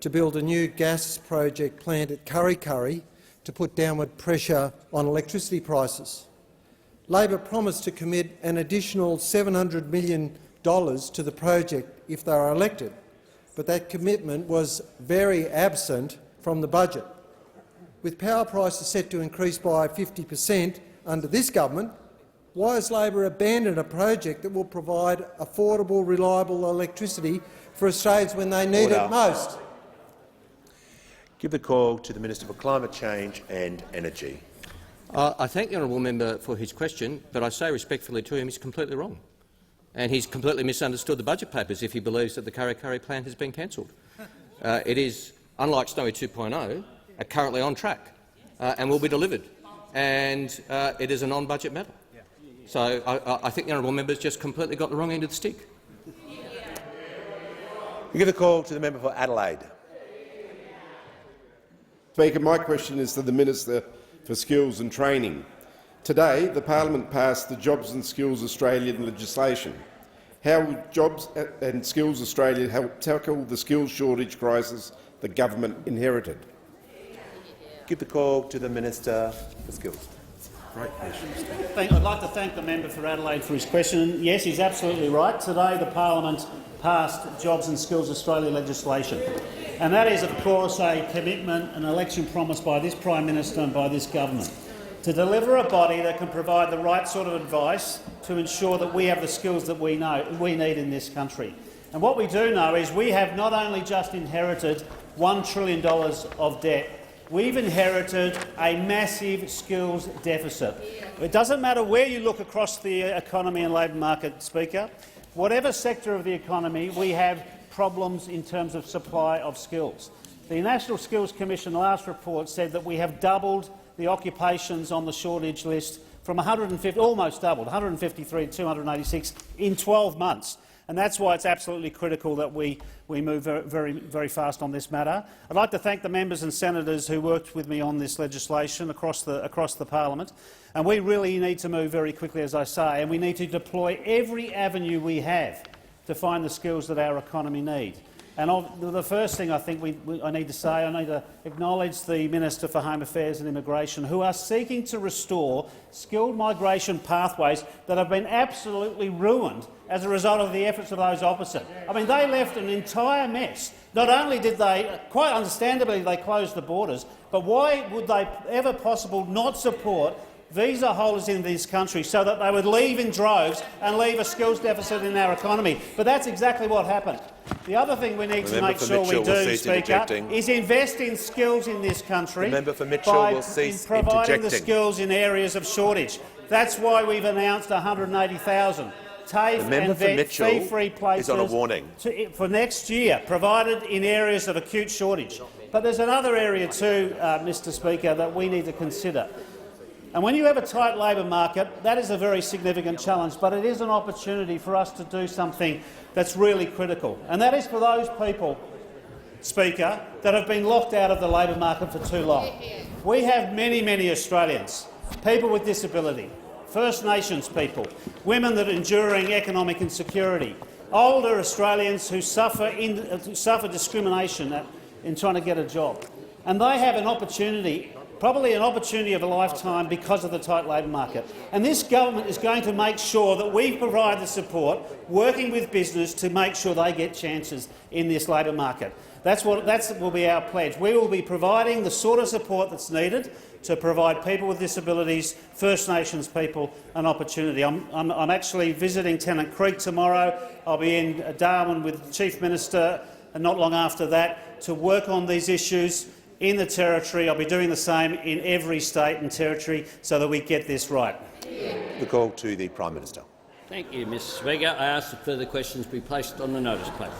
to build a new gas project plant at Kurri Kurri to put downward pressure on electricity prices. Labor promised to commit an additional $700 million to the project if they are elected, but that commitment was very absent from the budget. With power prices set to increase by 50% under this government, why has Labor abandoned a project that will provide affordable, reliable electricity for Australians when they need it most? Give the call to the Minister for Climate Change and Energy. I thank the honourable member for his question, but I say respectfully to him he's completely wrong. And he's completely misunderstood the budget papers if he believes that the Kurri Kurri plant has been cancelled. It is, unlike Snowy 2.0, currently on track and will be delivered. And it is a non-budget matter. So I think the honourable member's just completely got the wrong end of the stick. We give the call to the member for Adelaide. Speaker, my question is to the Minister for Skills and Training. Today, the Parliament passed the Jobs and Skills Australian legislation. How will Jobs and Skills Australia help tackle the skills shortage crisis the government inherited? Give the call to the Minister for Skills. I'd like to thank the member for Adelaide for his question. Yes, he's absolutely right. Today the Parliament passed Jobs and Skills Australia legislation. And that is, of course, a commitment, an election promise by this Prime Minister and by this government to deliver a body that can provide the right sort of advice to ensure that we have the skills that we need in this country. And what we do know is we have not only just inherited $1 trillion of debt, we've inherited a massive skills deficit. It doesn't matter where you look across the economy and labour market, Speaker. Whatever sector of the economy, we have problems in terms of supply of skills. The National Skills Commission last report said that we have doubled the occupations on the shortage list from 150, almost doubled, 153 to 286 in 12 months. And that's why it's absolutely critical that we move very fast on this matter. I'd like to thank the members and senators who worked with me on this legislation across the parliament. And we really need to move very quickly, as I say, and we need to deploy every avenue we have to find the skills that our economy needs. And the first thing I think I need to say, I need to acknowledge the Minister for Home Affairs and Immigration, who are seeking to restore skilled migration pathways that have been absolutely ruined as a result of the efforts of those opposite. I mean, they left an entire mess. Not only did they, quite understandably, they closed the borders, but why would they ever possible not support visa holders in this country so that they would leave in droves and leave a skills deficit in our economy? But that's exactly what happened. The other thing we need to make sure we do, Speaker, is invest in skills in this country by providing the skills in areas of shortage. That's why we've announced 180,000 TAFE and VET fee-free places for next year, provided in areas of acute shortage. But there's another area too, Mr Speaker, that we need to consider. And when you have a tight labour market, that is a very significant challenge, but it is an opportunity for us to do something that's really critical. And that is for those people, Speaker, that have been locked out of the labour market for too long. We have many Australians, people with disability, First Nations people, women that are enduring economic insecurity, older Australians who suffer discrimination in trying to get a job. And they have an opportunity, probably an opportunity of a lifetime, because of the tight labour market. And this government is going to make sure that we provide the support, working with business, to make sure they get chances in this labour market. That will be our pledge. We will be providing the sort of support that's needed to provide people with disabilities, First Nations people, an opportunity. I'm actually visiting Tennant Creek tomorrow. I'll be in Darwin with the Chief Minister, and not long after that, to work on these issues in the Territory. I'll be doing the same in every state and territory so that we get this right. The call to the Prime Minister. Thank you, Mr Speaker. I ask that further questions be placed on the notice paper.